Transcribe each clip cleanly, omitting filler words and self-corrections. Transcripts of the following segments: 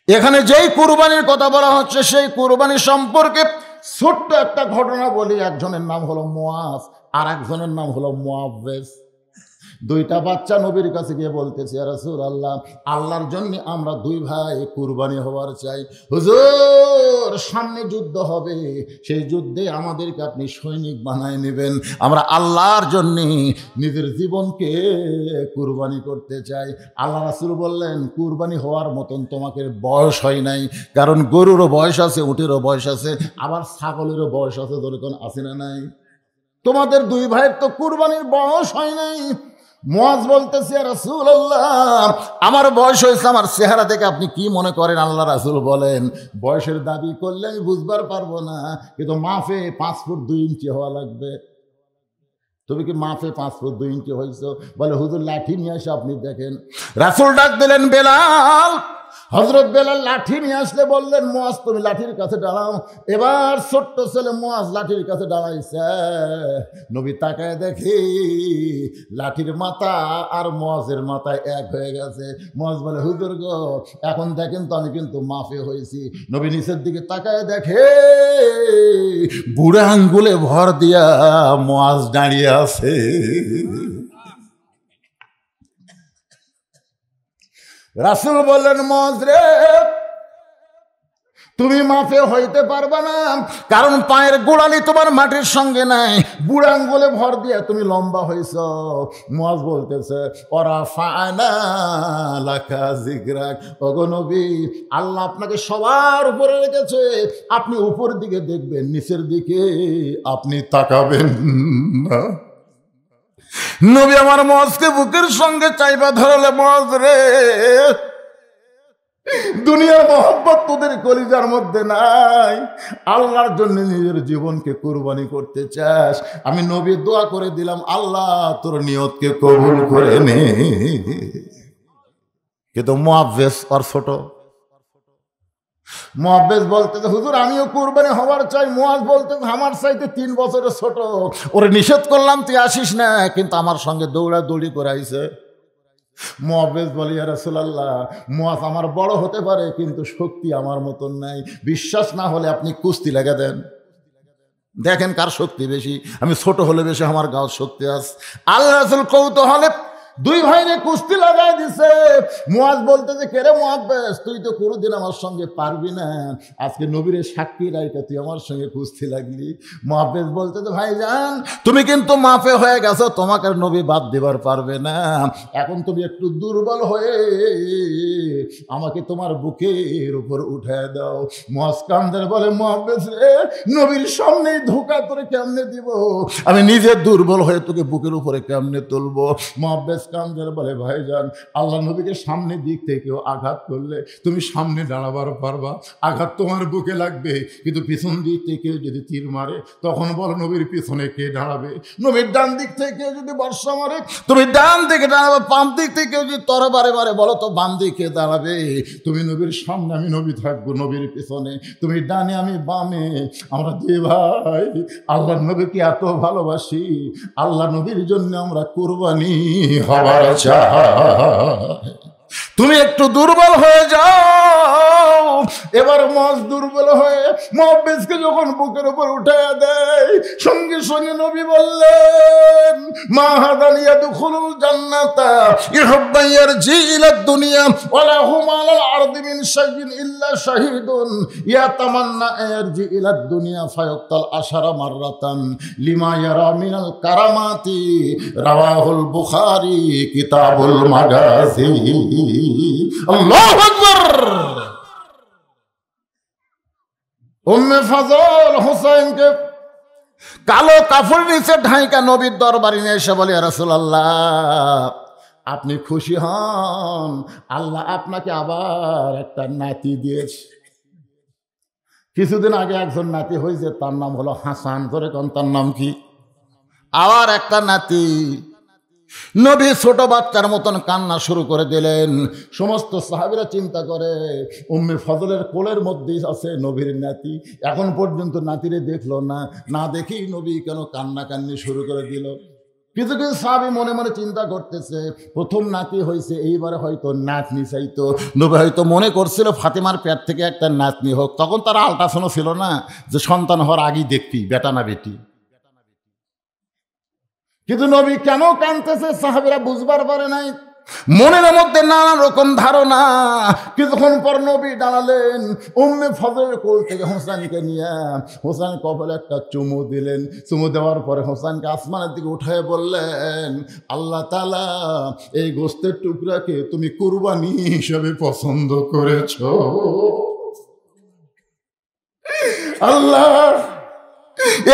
এখানে যেই কুরবানির কথা বলা হচ্ছে সেই কুরবানি সম্পর্কে ছোট্ট একটা ঘটনা বলি। একজনের নাম হলো মুআজ, আর একজনের নাম হলো মুআব্বেস। দুইটা বাচ্চা নবীর কাছে গিয়ে বলতেছে, ইয়া রাসূলুল্লাহ, আল্লাহর জন্য আমরা দুই ভাই কুরবানি হওয়ার চাই। হুজুর, সামনে যুদ্ধ হবে, সেই যুদ্ধে আমাদেরকে আপনি সৈনিক বানায় নেবেন। আমরা আল্লাহর জন্য নিজের জীবনকে কুরবানি করতে চাই। আল্লাহ রাসূল বললেন, কুরবানি হওয়ার মতন তোমাকে বয়স হয় নাই, কারণ গরুরও বয়স আছে, উটেরও বয়স আছে, আবার ছাগলেরও বয়স আছে, যেরকম আছে না নাই? তোমাদের দুই ভাইয়ের তো কুরবানির বয়স হয় নাই। মুআজ বলতেছে, ইয়া রাসূলুল্লাহ, আমার বয়স হয়েছে, আমার চেহারা দেখে আপনি কি মনে করেন? আল্লাহ রাসূল বলেন, বয়সের দাবি করলে আমি বুঝবার পারবো না, কিন্তু মাফে 5 ফুট 2 ইঞ্চি হওয়া লাগবে। তুমি কি মাফে 5 ফুট 2 ইঞ্চি হয়েছো? বলে, হুজুর লাঠি নিয়ে আসে আপনি দেখেন। রাসূল ডাক দিলেন, বেলাল। হযরত বেলাল লাঠি নিয়ে আসলে বললেন, মুআজ তুমি লাঠির কাছে দাঁড়াও। এবার ছোট্ট ছেলে মুআজ লাঠির কাছে দাঁড়াইছে। নবী তাকায় দেখি লাঠির মাথা আর মুআজের মাথায় এক হয়ে গেছে। মুআজ বলে, হুজুর গো, এখন দেখেন তো আমি কিন্তু মাফে হয়েছি। নবী নিচের দিকে তাকায় দেখে বুড়া আঙ্গুলে ভর দিয়া মুআজ দাঁড়িয়ে আছে। রাসূল বললেন, মুআজ রে, তুমি মাফে হইতে পারবা না, কারণ পায়ের গোড়ালি তোমার মাটির সঙ্গে নাই, বুড়া আঙ্গুলে ভর দিয়ে তুমি লম্বা হইছ। মুআজ বলতেছে, ওরাফা'না লাকা যিকরাক, ওগো নবী, আল্লাহ আপনাকে সবার উপরে রেখেছে, আপনি উপর দিকে দেখবেন, নিচের দিকে আপনি তাকাবেন না। নবী আমার মুআজকে বুকের সঙ্গে চাইবা ধরলে, মুআজ রে, দুনিয়ার মহব্বত তোদের কলিজার মধ্যে নাই, আল্লাহর জন্য নিজের জীবনকে কুরবানি করতে চাস, আমি নবী দোয়া করে দিলাম, আল্লাহ তোর নিয়তকে কবুল করে নে। কিন্তু মুআব্বেস আর ছোট। মুআব্বেস বলতেছে, হুজুর আমিও কুরবানি হওয়ার চাই। মুআজ বলতেছে, আমার চাইতে 3 বছরের ছোট, ওরে নিষেধ করলাম তুই আসিস না, কিন্তু আমার সঙ্গে দৌড়াদৌড়ি করাইছে। মুআব্বেস বলে, ইয়া রাসূলুল্লাহ, মুআজ আমার বড় হতে পারে, কিন্তু শক্তি আমার মতন নাই। বিশ্বাস না হলে আপনি কুস্তি লাগা দেন, দেখেন কার শক্তি বেশি। আমি ছোট হলে বেশি, আমার গাঁর শক্তি আছে। আল্লাহ রাসূল কৌতূহলে দুই ভাইরে কুস্তি লাগাই দিছে। মুআজ বলতেছে, কে রে মুআব্বেস, তুই তো কোনোদিন আমার সঙ্গে পারবি না, আজকে নবীরে সাক্ষী রাইখা তুই আমার সঙ্গে কুস্তি লাগলি। মুআব্বেস বলতেছে, ভাইজান তুমি কিন্তু মাফে হয়ে গেছো, তোমাকে নবী বাদ দিবার পারবে না, এখন তুমি একটু দুর্বল হয়ে আমাকে তোমার বুকের উপর উঠায় দাও। মুআজ কান্দের বলে, মুআব্বেস রে, নবীর সামনেই ধোঁকা করে কেমনে দিব, আমি নিজে দুর্বল হয়ে তোকে বুকের উপরে কেমনে তুলবো। মুআব্বেস কান্দের বলে, ভাইজান, আল্লাহ নবীকে সামনে দিক থেকেও আঘাত করলে তুমি সামনে দাঁড়াবার পারবা, আঘাত তোমার বুকে লাগবে, কিন্তু পিছন দিক থেকে যদি তীর মারে তখন বলো নবীর পিছনে কে দাঁড়াবে? নবীর ডান দিক থেকে যদি বর্ষা মারে তুমি ডান দিকে দাঁড়াবে, বাম দিক থেকে যদি তরবারে মারে বলো তো বাম দিকে দাঁড়াবে। তুমি নবীর সামনে, আমি নবী থাকবো নবীর পিছনে, তুমি ডানে আমি বামে। আমরা দুই ভাই আল্লাহ নবীকে এত ভালোবাসি, আল্লাহ নবীর জন্য আমরা কুরবানি হবার চাই। তুমি একটু দুর্বল হয়ে যাও। এবার মুআজ দুর্বল হয়ে মুআব্বেসকে যখন বুকের উপর উঠায়া দেয়, সঙ্গে সঙ্গে নবী বললেন, মা হাদান ইয়াদখুলুল জান্নাতা ইহুব্বান ইয়ারজি ইলাদ দুনিয়া ওয়া লাহুম আলাল আরদি মিন শাইইন ইল্লা শাহীদুন ইয়াতামান্না ইয়ারজি ইলাদ দুনিয়া ফায়াক্তাল আশারা মাররাতান লিমা ইয়ারা মিনাল কারামাতি। রাওয়াহুল বুখারী কিতাবুল মাগাজি। আল্লাহু আকবার। উম্মে ফজল হুসাইনকে কালো কাপড় নিচে ঢাইকা নবীর দরবারে নিয়ে এসে বলে, ইয়া রাসূলুল্লাহ, আপনি খুশি হন, আল্লাহ আপনাকে আবার একটা নাতি দিয়েছে। কিছুদিন আগে একজন নাতি হয়েছে, তার নাম হলো হাসান। ধরে কোন, তার নাম কি? আবার একটা নাতি। নবী ছোট বাচ্চার মতন কান্না শুরু করে দিলেন। সমস্ত সাহাবীরা চিন্তা করে, উম্মে ফজলের কোলের মধ্যেই আছে নবীর নাতি, এখন পর্যন্ত নাতিরে দেখলো না, না দেখেই নবী কেন কান্নাকান্নি শুরু করে দিল। কিছু কিছু সাহাবী মনে মনে চিন্তা করতেছে, প্রথম নাতি হয়েছে, এইবারে হয়তো নাতনি চাইতো। নবী হয়তো মনে করছিল ফাতেমার পেট থেকে একটা নাতনি হোক। তখন তারা আল্ট্রাসাউন্ড ছিল না যে সন্তান হওয়ার আগেই দেখবি বেটা না বেটি। কিন্তু নবী কেন কাঁদতেছে সাহাবীরা বুঝবার পারে নাই। মনের মধ্যে নানা রকম ধারণা। কিছুক্ষণ পর নবী দাঁড়ালেন, উম্মে ফজলের কোল থেকে হোসেনকে নিয়ে হোসেন কপালে একটা চুমু দিলেন। চুমু দেওয়ার পরে হোসেনকে আসমানের দিকে উঠায় বললেন, আল্লাহ তাআলা এই গোশতের টুকরাকে তুমি কুরবানি হিসেবে পছন্দ করেছ। আল্লাহ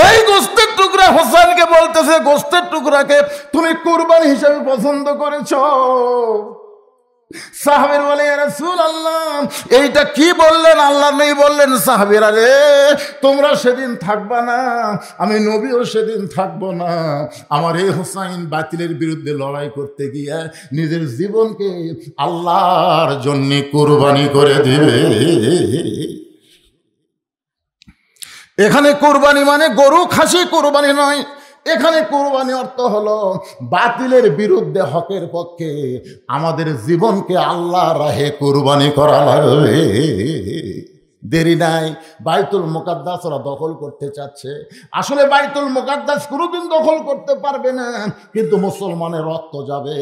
এই গোশতের টুকরা হোসেনকে বলতেছে, গোশতের টুকরাকে তুমি কুরবানি হিসেবে পছন্দ করেছ। সাহাবীরা বলে, ইয়া রাসূলুল্লাহ এইটা কি বললেন? আল্লাহ নবী বললেন, সাহাবীরা রে তোমরা সেদিন থাকবা না, আমি নবীও সেদিন থাকবো না। আমার এই হোসাইন বাতিলের বিরুদ্ধে লড়াই করতে গিয়ে নিজের জীবনকে আল্লাহর জন্য কুরবানি করে দিবে। এখানে কুরবানি মানে গরু খাসি কুরবানি নয়। এখানে কুরবানি অর্থ হলো বাতিলের বিরুদ্ধে হকের পক্ষে আমাদের জীবনকে আল্লাহর রাহে কুরবানি করা লাগবে। দেরি নাই, বাইতুল মুকাদ্দাস ওরা দখল করতে চাচ্ছে। আসলে বাইতুল মুকাদ্দাস কোনোদিন দখল করতে পারবে না, কিন্তু মুসলমানের রক্ত যাবে।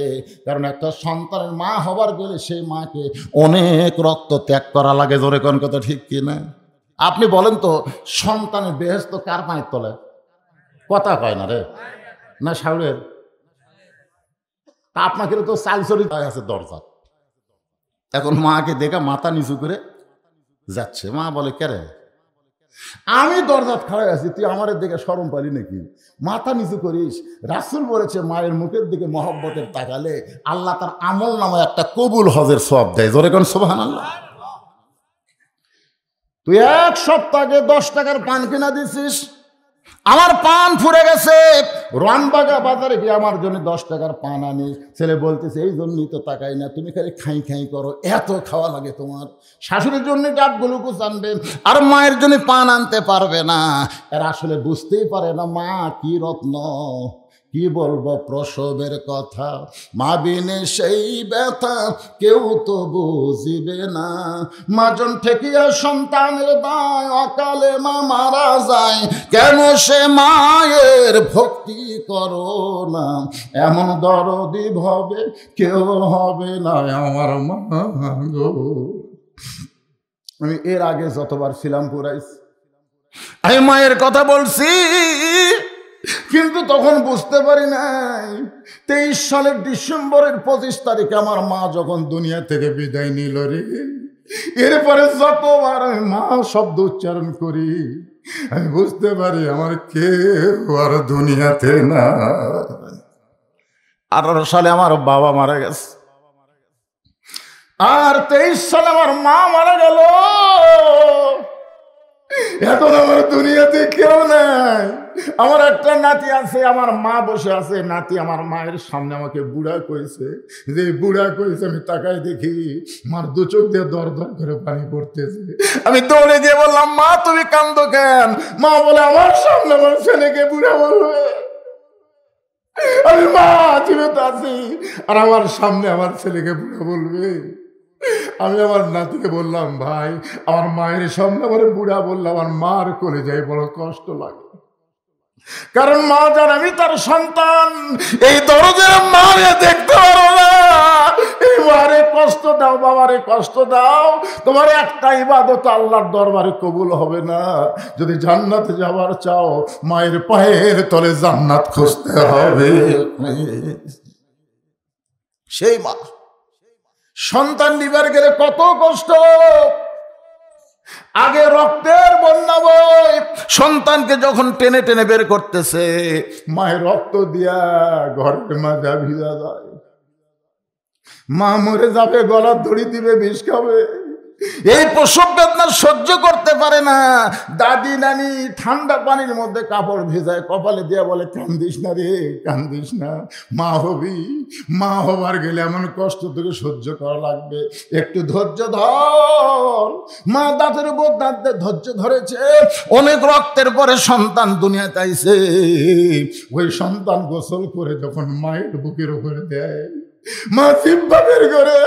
কারণ একটা সন্তানের মা হবার গেলে সেই মাকে অনেক রক্ত ত্যাগ করা লাগে। জোরে কোন কথা ঠিক কিনা? আপনি বলেন তো, সন্তানের বেহেশত কার পায়ের তলে? কথা কয় না রে, না শাউরের? তা আপনাকে তো চালচরি আছে দরজা। এখন মাকে দেখা মাথা নিচু করে যাচ্ছে। মা বলে, কেরে আমি দরজাত খাড়াই আছি, তুই আমার দিকে শরম পালি নাকি? মাথা নিচু করিস। রাসূল বলেছে, মায়ের মুখের দিকে মহব্বতের তাকালে আল্লাহ তার আমল নামে একটা কবুল হজের সওয়াব দেয়। জোরে কোন সুবহানাল্লাহ। তুই এক সপ্তাহ আগে 10 টাকার পান কিনা দিছিস, আমার পান ফুরে গেছে। রানবাগা বাজারে গিয়ে আমার জন্য 10 টাকার পান আনিস। ছেলে বলতেছে, এই জন্যই তো তাকাই না, তুমি খালি খাই খাই করো, এত খাওয়া লাগে তোমার। শাশুড়ির জন্য ডাবগুলোকুস আনবে আর মায়ের জন্য পান আনতে পারবে না। এরা আসলে বুঝতেই পারে না মা কি রত্ন। কি বলবো প্রসবের কথা, মা বিনে সেই ব্যথা কেউ তো বুঝিবে না। মাজন ঠেকিয়া সন্তানের দায়, অকালে মা মারা যায়, কেন সে মায়ের ভক্তি করো না। এমন দরদি ভবে কেউ হবে না আমার মা গো। আমি এর আগে যতবার ছিলাম পুরাইছি, আমি মায়ের কথা বলছি, কিন্তু তখন বুঝতে পারি নাই। 23 সালের ডিসেম্বরের 25 তারিখে আমার মা যখন দুনিয়া থেকে বিদায় নিল রে, এরপরে যতবার আমি মা শব্দ উচ্চারণ করি, আমি বুঝতে পারি আমার কেউ আর দুনিয়াতে না। 18 সালে আমার বাবা মারা গেছে, আর 23 সালে আমার মা মারা গেল। এখন আমার দুনিয়াতে কেউ নাই। আমার একটা নাতি আছে, আমার মা বসে আছে। নাতি আমার মায়ের সামনে আমাকে বুড়া কইছে। যে বুড়া কইছে আমি তাকাই দেখি মার 2 চোখ দিয়ে দর দর করে পানি পড়তেছে। আমি দৌড়ে গিয়ে বললাম, মা তুমি কান্দো কেন? মা বলে, আমার সামনে আমার ছেলেকে বুড়া বলবে। আমি মা জীবিত আছি আর আমার সামনে আমার ছেলেকে বুড়া বলবে? আমি আমার নাতিকে বললাম, ভাই আমার মায়ের সামনে আমার বুড়া বললাম, আমার মার কোলে যাই বড় কষ্ট লাগে। কারণ মা জান আমি তার সন্তান, এই দরদের মারে দেখতে পারো না। এই মারে কষ্ট দাও, বাবারে কষ্ট দাও। তোমার একটা ইবাদত আল্লাহর দরবারে কবুল হবে না। যদি জান্নাতে যাবার চাও, মায়ের পায়ের তলে জান্নাত খুঁজতে হবে। সেই মা সন্তান নিবার গেলে কত কষ্ট। আগে রক্তের বন্যা বই, সন্তানকে যখন টেনে টেনে বের করতেছে, মায়ের রক্ত দিয়া ঘরের মাজা ভিজা যায়। মা মরে যাবে, গলার দড়ি দিবে, বিষ খাবে। এই প্রসব বেদনা সহ্য করতে পারে না। দাদি নানি ঠান্ডা পানির মধ্যে কাপড় ভেজায় কপালে দিয়ে বলে, কান্দিস না রে, কান্দিস না, মা হবি, মা হবার গেলে এমন কষ্ট তোকে সহ্য করা লাগবে, একটু ধৈর্য ধর। মা দাঁতের উপর দাঁত দিয়ে ধৈর্য ধরেছে। অনেক রক্তের পরে সন্তান দুনিয়াতে আইছে। ওই সন্তান গোসল করে যখন মায়ের বুকের উপরে দেয়, মা জিহ্বা বের করে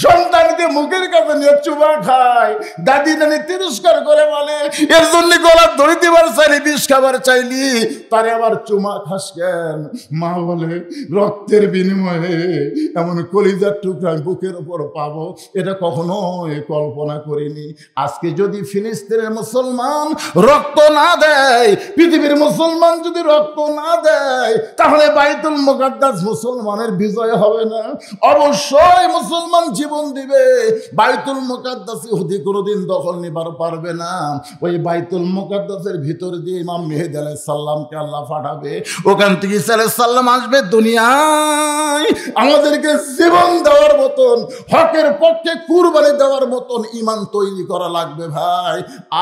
সন্তানকে মুখের কাছে নিয়ে চুমা খায়। দাদি নানি তিরস্কার করে বলে, এর জন্য গলা ধরে দিবার চাইলি, বিষ খাবার চাইলি, তারে আবার চুমা খাস কেন? মা বলে, রক্তের বিনিময়ে এমন কলিজার টুকরা বুকের উপর পাবো এটা কখনো কল্পনা করিনি। আজকে যদি ফিলিস্তিনের মুসলমান রক্ত না দেয়, পৃথিবীর মুসলমান যদি রক্ত না দেয়, তাহলে বাইতুল মুকাদ্দাস মুসলমানের বিজয় হবে না। অবশ্যই মুসলমান জীবন দিবে, বাইতুল মুকাদ্দাস ইহুদি কোনোদিন দখল নিবার পারবে না। ওই বাইতুল মুকাদ্দাসের ভিতর দিয়ে ইমাম মেহেদী আলাইহিস সালামকে আল্লাহ পাঠাবে। ওখান থেকে ঈসা আলাইহিস সালাম আসবে দুনিয়ায়, আমাদেরকে জীবন দেওয়ার মতন, হকের পক্ষে কুরবানি দেওয়ার মতন ইমান তৈরি করা লাগবে ভাই।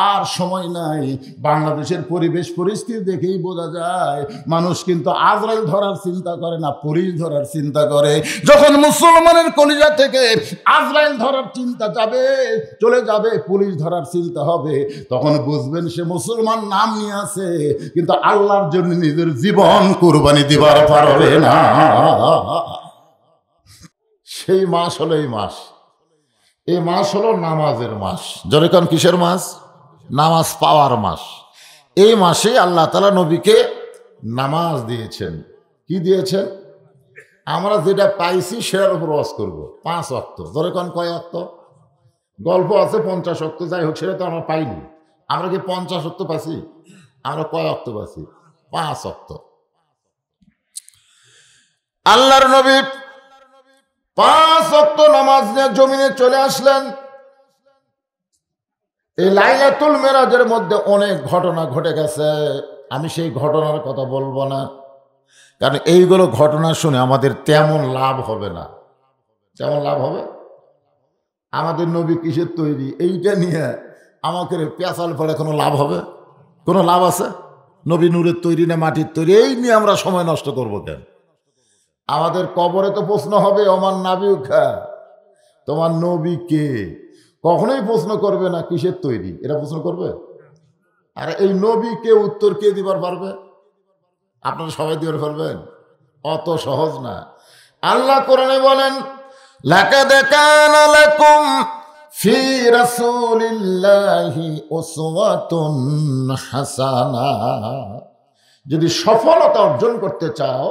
আর সময় নাই। বাংলাদেশের পরিবেশ পরিস্থিতি দেখেই বোঝা যায়, মানুষ কিন্তু আজরাইল ধরার চিন্তা করে না, পুলিশ ধরার চিন্তা করে। যখন মুসলমানের কলিজা থেকে আজরাইল ধরার চিন্তা যাবে, চলে যাবে, পুলিশ ধরার চিন্তা হবে, তখন বুঝবেন সে মুসলমান নাম নিয়ে আছে, কিন্তু আল্লাহর জন্য নিজের জীবন কুরবানি দিবার পারবে না। সেই মাস হলো এই মাস। এই মাস হলো নামাজের মাস। যেরকম কিসের মাস? নামাজ পাওয়ার মাস। এই মাসে আল্লাহ তাআলা নবীকে নামাজ দিয়েছেন। কি দিয়েছেন? আমরা যেটা পাইছি সেটার উপর ওয়াজ করব। 5 ওয়াক্ত। যেরকম কয় ওয়াক্ত? গল্প আছে 50 ওয়াক্ত, যাই হোক, সেটা তো আমরা পাইনি। আমরা কি 50 ওয়াক্ত পাইছি? আমরা কয় ওয়াক্ত পাইছি? 5 ওয়াক্ত। আল্লাহর নবী 5 ওয়াক্ত নামাজ নিয়ে জমিনে চলে আসলেন। এই লাইলাতুল মেরাজের মধ্যে অনেক ঘটনা ঘটে গেছে। আমি সেই ঘটনার কথা বলবো না, কারণ এইগুলো ঘটনা শুনে আমাদের তেমন লাভ হবে না। যেমন লাভ হবে, আমাদের নবী কিসের তৈরি এইটা নিয়ে আমাকে পেঁচাল পড়ে কোনো লাভ হবে? কোনো লাভ আছে? নবী নূরের তৈরি না মাটির তৈরি, এই নিয়ে আমরা সময় নষ্ট করবো কেন? আমাদের কবরে তো প্রশ্ন হবে, ওমান নাবিউকা, তোমার নবী কে? কখনোই প্রশ্ন করবে না কিসের তৈরি, এটা প্রশ্ন করবে। আর এই নবী কে উত্তর কে দিবার পারবে? আপনারা সবাই দিবার পারবেন? অত সহজ না। আল্লাহ কোরআনে বলেন, লাকাদ কানা লাকুম ফি রাসূলিল্লাহি উসওয়াতুন হাসানাহ। যদি সফলতা অর্জন করতে চাও,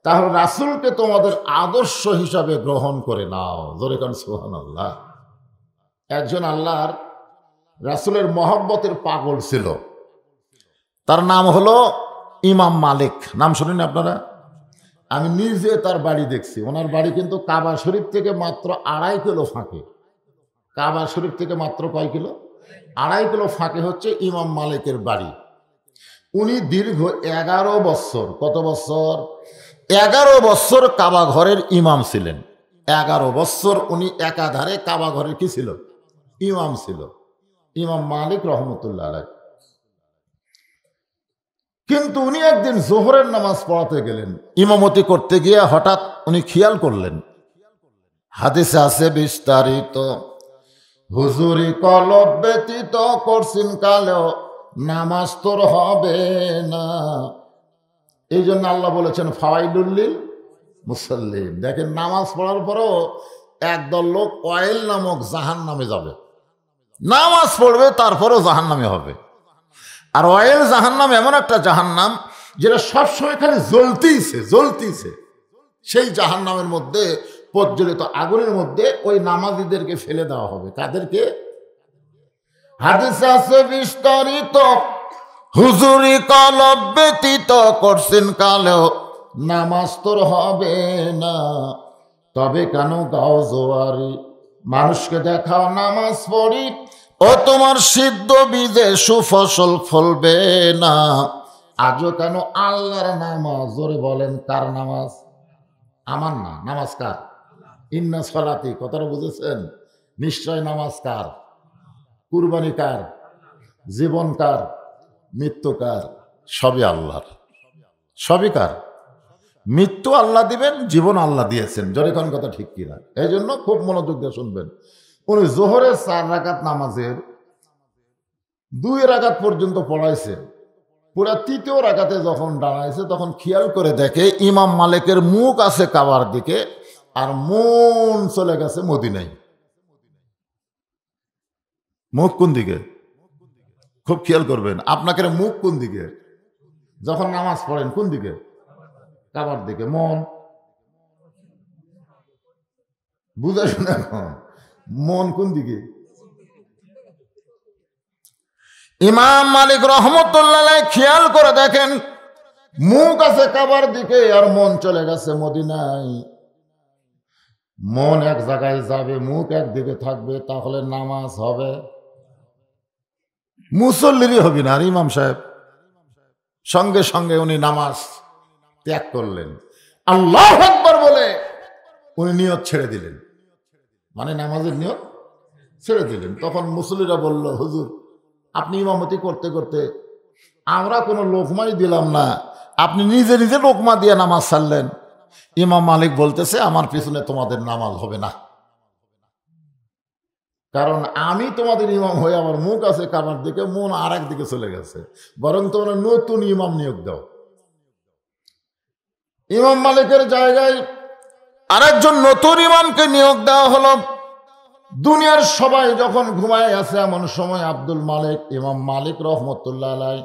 তাহলে রাসূলকে তোমাদের আদর্শ হিসাবে গ্রহণ করে নাও। জোরে কান সুবহানাল্লাহ। একজন আল্লাহর রাসূলের মহব্বতের পাগল ছিল, তার নাম হলো ইমাম মালিক। নাম শুনেন আপনারা? আমি নিজে তার বাড়ি দেখছি। ওনার বাড়ি কিন্তু কাবা শরীফ থেকে মাত্র 2.5 কিলো ফাঁকে। কাবা শরীফ থেকে মাত্র কয় কিলো? 2.5 কিলো ফাঁকে হচ্ছে ইমাম মালিকের বাড়ি। উনি দীর্ঘ 11 বছর, কত বছর? 11 বছর কাবা ঘরের ইমাম ছিলেন। 11 বছর উনি একাধারে কাবা ঘরের কি ছিল? ইমাম ছিল, ইমাম মালিক রহমতুল্লাহ আলাইহ। কিন্তু উনি একদিন জোহরের নামাজ পড়াতে গেলেন, ইমামতি করতে গিয়ে হঠাৎ উনি খেয়াল করলেন, হাদিসে আছে বিস্তারিত, হুজুরি কলব ব্যতীত করছেন কালেও নামাজ তোর হবে না। এই জন্য আল্লাহ বলেছেন ফাওয়াইলুল লিল মুসাল্লিন। দেখেন, নামাজ পড়ার পরও একদল লোক অয়েল নামক জাহান নামে যাবে। নামাজ পড়বে তারপরেও জাহান নামে হবে। আর অয়েল জাহান্নাম এমন একটা জাহান্নাম যেটা সবসময় খালি জ্বলতিছে। সেই জাহান্নামের মধ্যে, প্রজ্বলিত আগুনের মধ্যে ওই নামাজীদেরকে ফেলে দেওয়া হবে। কাদেরকে? হাদিসে আছে বিস্তারিত, হুজুরি কলব ব্যতীত করছেন কালেও নামাজ তোর হবে না। তবে কেন গাও জোয়ারি, মানুষকে দেখাও নামাজ পড়ি, ও তোমার সিদ্ধ বীজে সুফসল ফলবে না। আজও কেন আল্লাহর নামাজ, জোরে বলেন কার নামাজ? আমার না, নামাজ কার? ইন্না সলাতি, কথাটা বুঝেছেন? নিশ্চয় নামাজ কার, কুরবানি কার, জীবন কার, মৃত্যু কার? সবই আল্লাহর। সবই কার? মৃত্যু আল্লাহ দিবেন, জীবন আল্লাহ দিয়েছেন। জোরে কোন কথা ঠিক কিনা? এই জন্য খুব মনোযোগ দিয়ে শুনবেন। উনি জোহরের 4 রাকাত নামাজের 2 রাকাত পর্যন্ত পড়াইছে। পুরা 3য় রাকাতে যখন দাঁড়াইছে তখন খেয়াল করে দেখে ইমাম মালিকের মুখ আছে কাবার দিকে আর মন চলে গেছে মদিনায়। মুখ কোন দিকে? খুব খেয়াল করবেন, আপনাকে মুখ কোন দিকে? যখন নামাজ পড়েন কোন দিকে? কাবার দিকে। মন বুঝাস না, মন কোন দিকে? ইমাম মালিক রহমতুল্লাহ খেয়াল করে দেখেন মুখ আছে কাবার দিকে আর মন চলে গেছে মদিনায়। মন এক জায়গায় যাবে, মুখ একদিকে থাকবে, তাহলে নামাজ হবে? মুসল্লিরই হবে না। আর ইমাম সাহেব সঙ্গে সঙ্গে উনি নামাজ ত্যাগ করলেন। আল্লাহু আকবার বলে উনি নিয়ত ছেড়ে দিলেন, মানে নামাজের নিয়ত ছেড়ে দিলেন। তখন মুসল্লিরা বলল, হুজুর আপনি ইমামতি করতে করতে আমরা কোনো লোকমাই দিলাম না, আপনি নিজে নিজে লোকমা দিয়ে নামাজ ছাড়লেন। ইমাম মালিক বলতেছে, আমার পিছনে তোমাদের নামাজ হবে না, কারণ আমি তোমাদের ইমাম হয়ে আমার মুখ আছে কাবার দিকে, মন আর এক দিকে চলে গেছে। বরং তোমরা নতুন ইমাম নিয়োগ দাও। ইমাম মালিকের জায়গায় আরেকজন নতুন ইমামকে নিয়োগ দেওয়া হলো। দুনিয়ার সবাই যখন ঘুমায় আছে এমন সময় আব্দুল মালিক, ইমাম মালিক রহমতুল্লাহ আলাইহি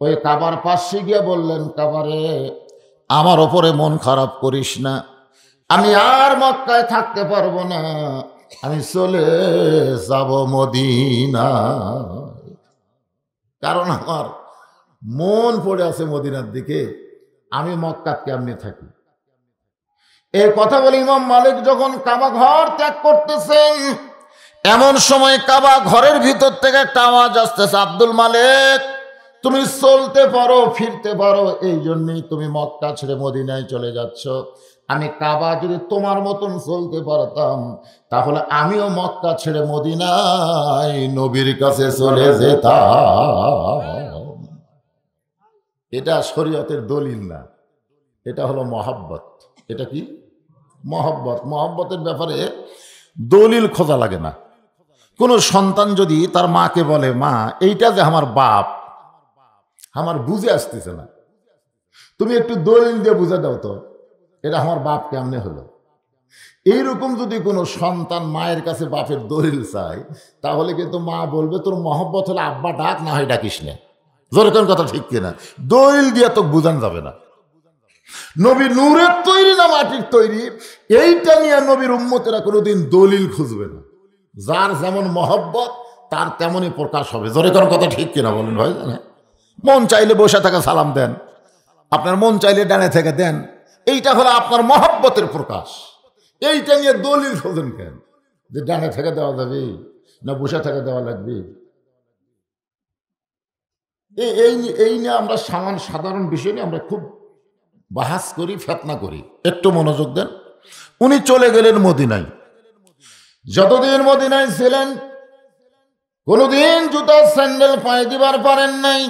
ওই কাবার পাশে গিয়ে বললেন, কাবারে আমার ওপরে মন খারাপ করিস না, আমি আর মক্কায় থাকতে পারবো না, আমি চলে যাব মদিনা, কারণ আমার মন পড়ে আছে মদিনার দিকে, আমি মক্কা কেমনে থাকি। এই কথা বলে ইমাম মালিক যখন কাবা ঘর ত্যাগ করতেছেন এমন সময় কাবা ঘরের ভিতর থেকে একটা আওয়াজ আসতেছে, আব্দুল মালিক তুমি চলতে পারো, ফিরতে পারো, এই জন্যই তুমি মক্কা ছেড়ে মদিনায় চলে যাচ্ছ। আমি কাবা যদি তোমার মতন চলতে পারতাম তাহলে আমিও মক্কা ছেড়ে মদিনায় নবীর কাছে চলে যেতাম। এটা শরীয়তের দলিল না, এটা হলো মহাব্বত। এটা কি? মহব্বত। মহব্বতের ব্যাপারে দলিল খোঁজা লাগে না। কোনো সন্তান যদি তার মাকে বলে, মা এইটা যে আমার বাপ, আমার বুঝে আসতেছে না, তুমি একটু দলিল দিয়ে বুঝে দাও তো এটা আমার বাপ কেমনে হলো। এইরকম যদি কোনো সন্তান মায়ের কাছে বাপের দলিল চায় তাহলে কিন্তু মা বলবে, তোর মহব্বত হলে আব্বা ডাক, না হয় ডাকিস না। যেরকম কথা ঠিক কিনা? দলিল দিয়ে তো বুঝান যাবে না। নবী নূরের তৈরি না মাটির তৈরি, এইটা নিয়ে নবীর উম্মতেরা কোনোদিন দলিল খুঁজবে না। যার যেমন মহব্বত তার তেমনই প্রকাশ হবে। জোরে কোনো কথা ঠিক কিনা বলেন ভাই? জানে মন চাইলে বসে থাকা সালাম দেন, আপনার মন চাইলে ডানে থেকে দেন, এইটা হলো আপনার মহব্বতের প্রকাশ। এইটা নিয়ে দলিল খোঁজেন কেন যে ডানে থেকে দেওয়া যাবে না বসে থেকে দেওয়া লাগবে? এই নিয়ে আমরা সাধারণ বিষয় নিয়ে আমরা খুব বাহাস করি, ফেতনা করি। একটু মনোযোগ দেন। উনি চলে গেলেন মদিনায়। যতদিন মদিনায় ছিলেন কোনোদিন জুতা স্যান্ডেল পায়ে দিবার পারেন নাই।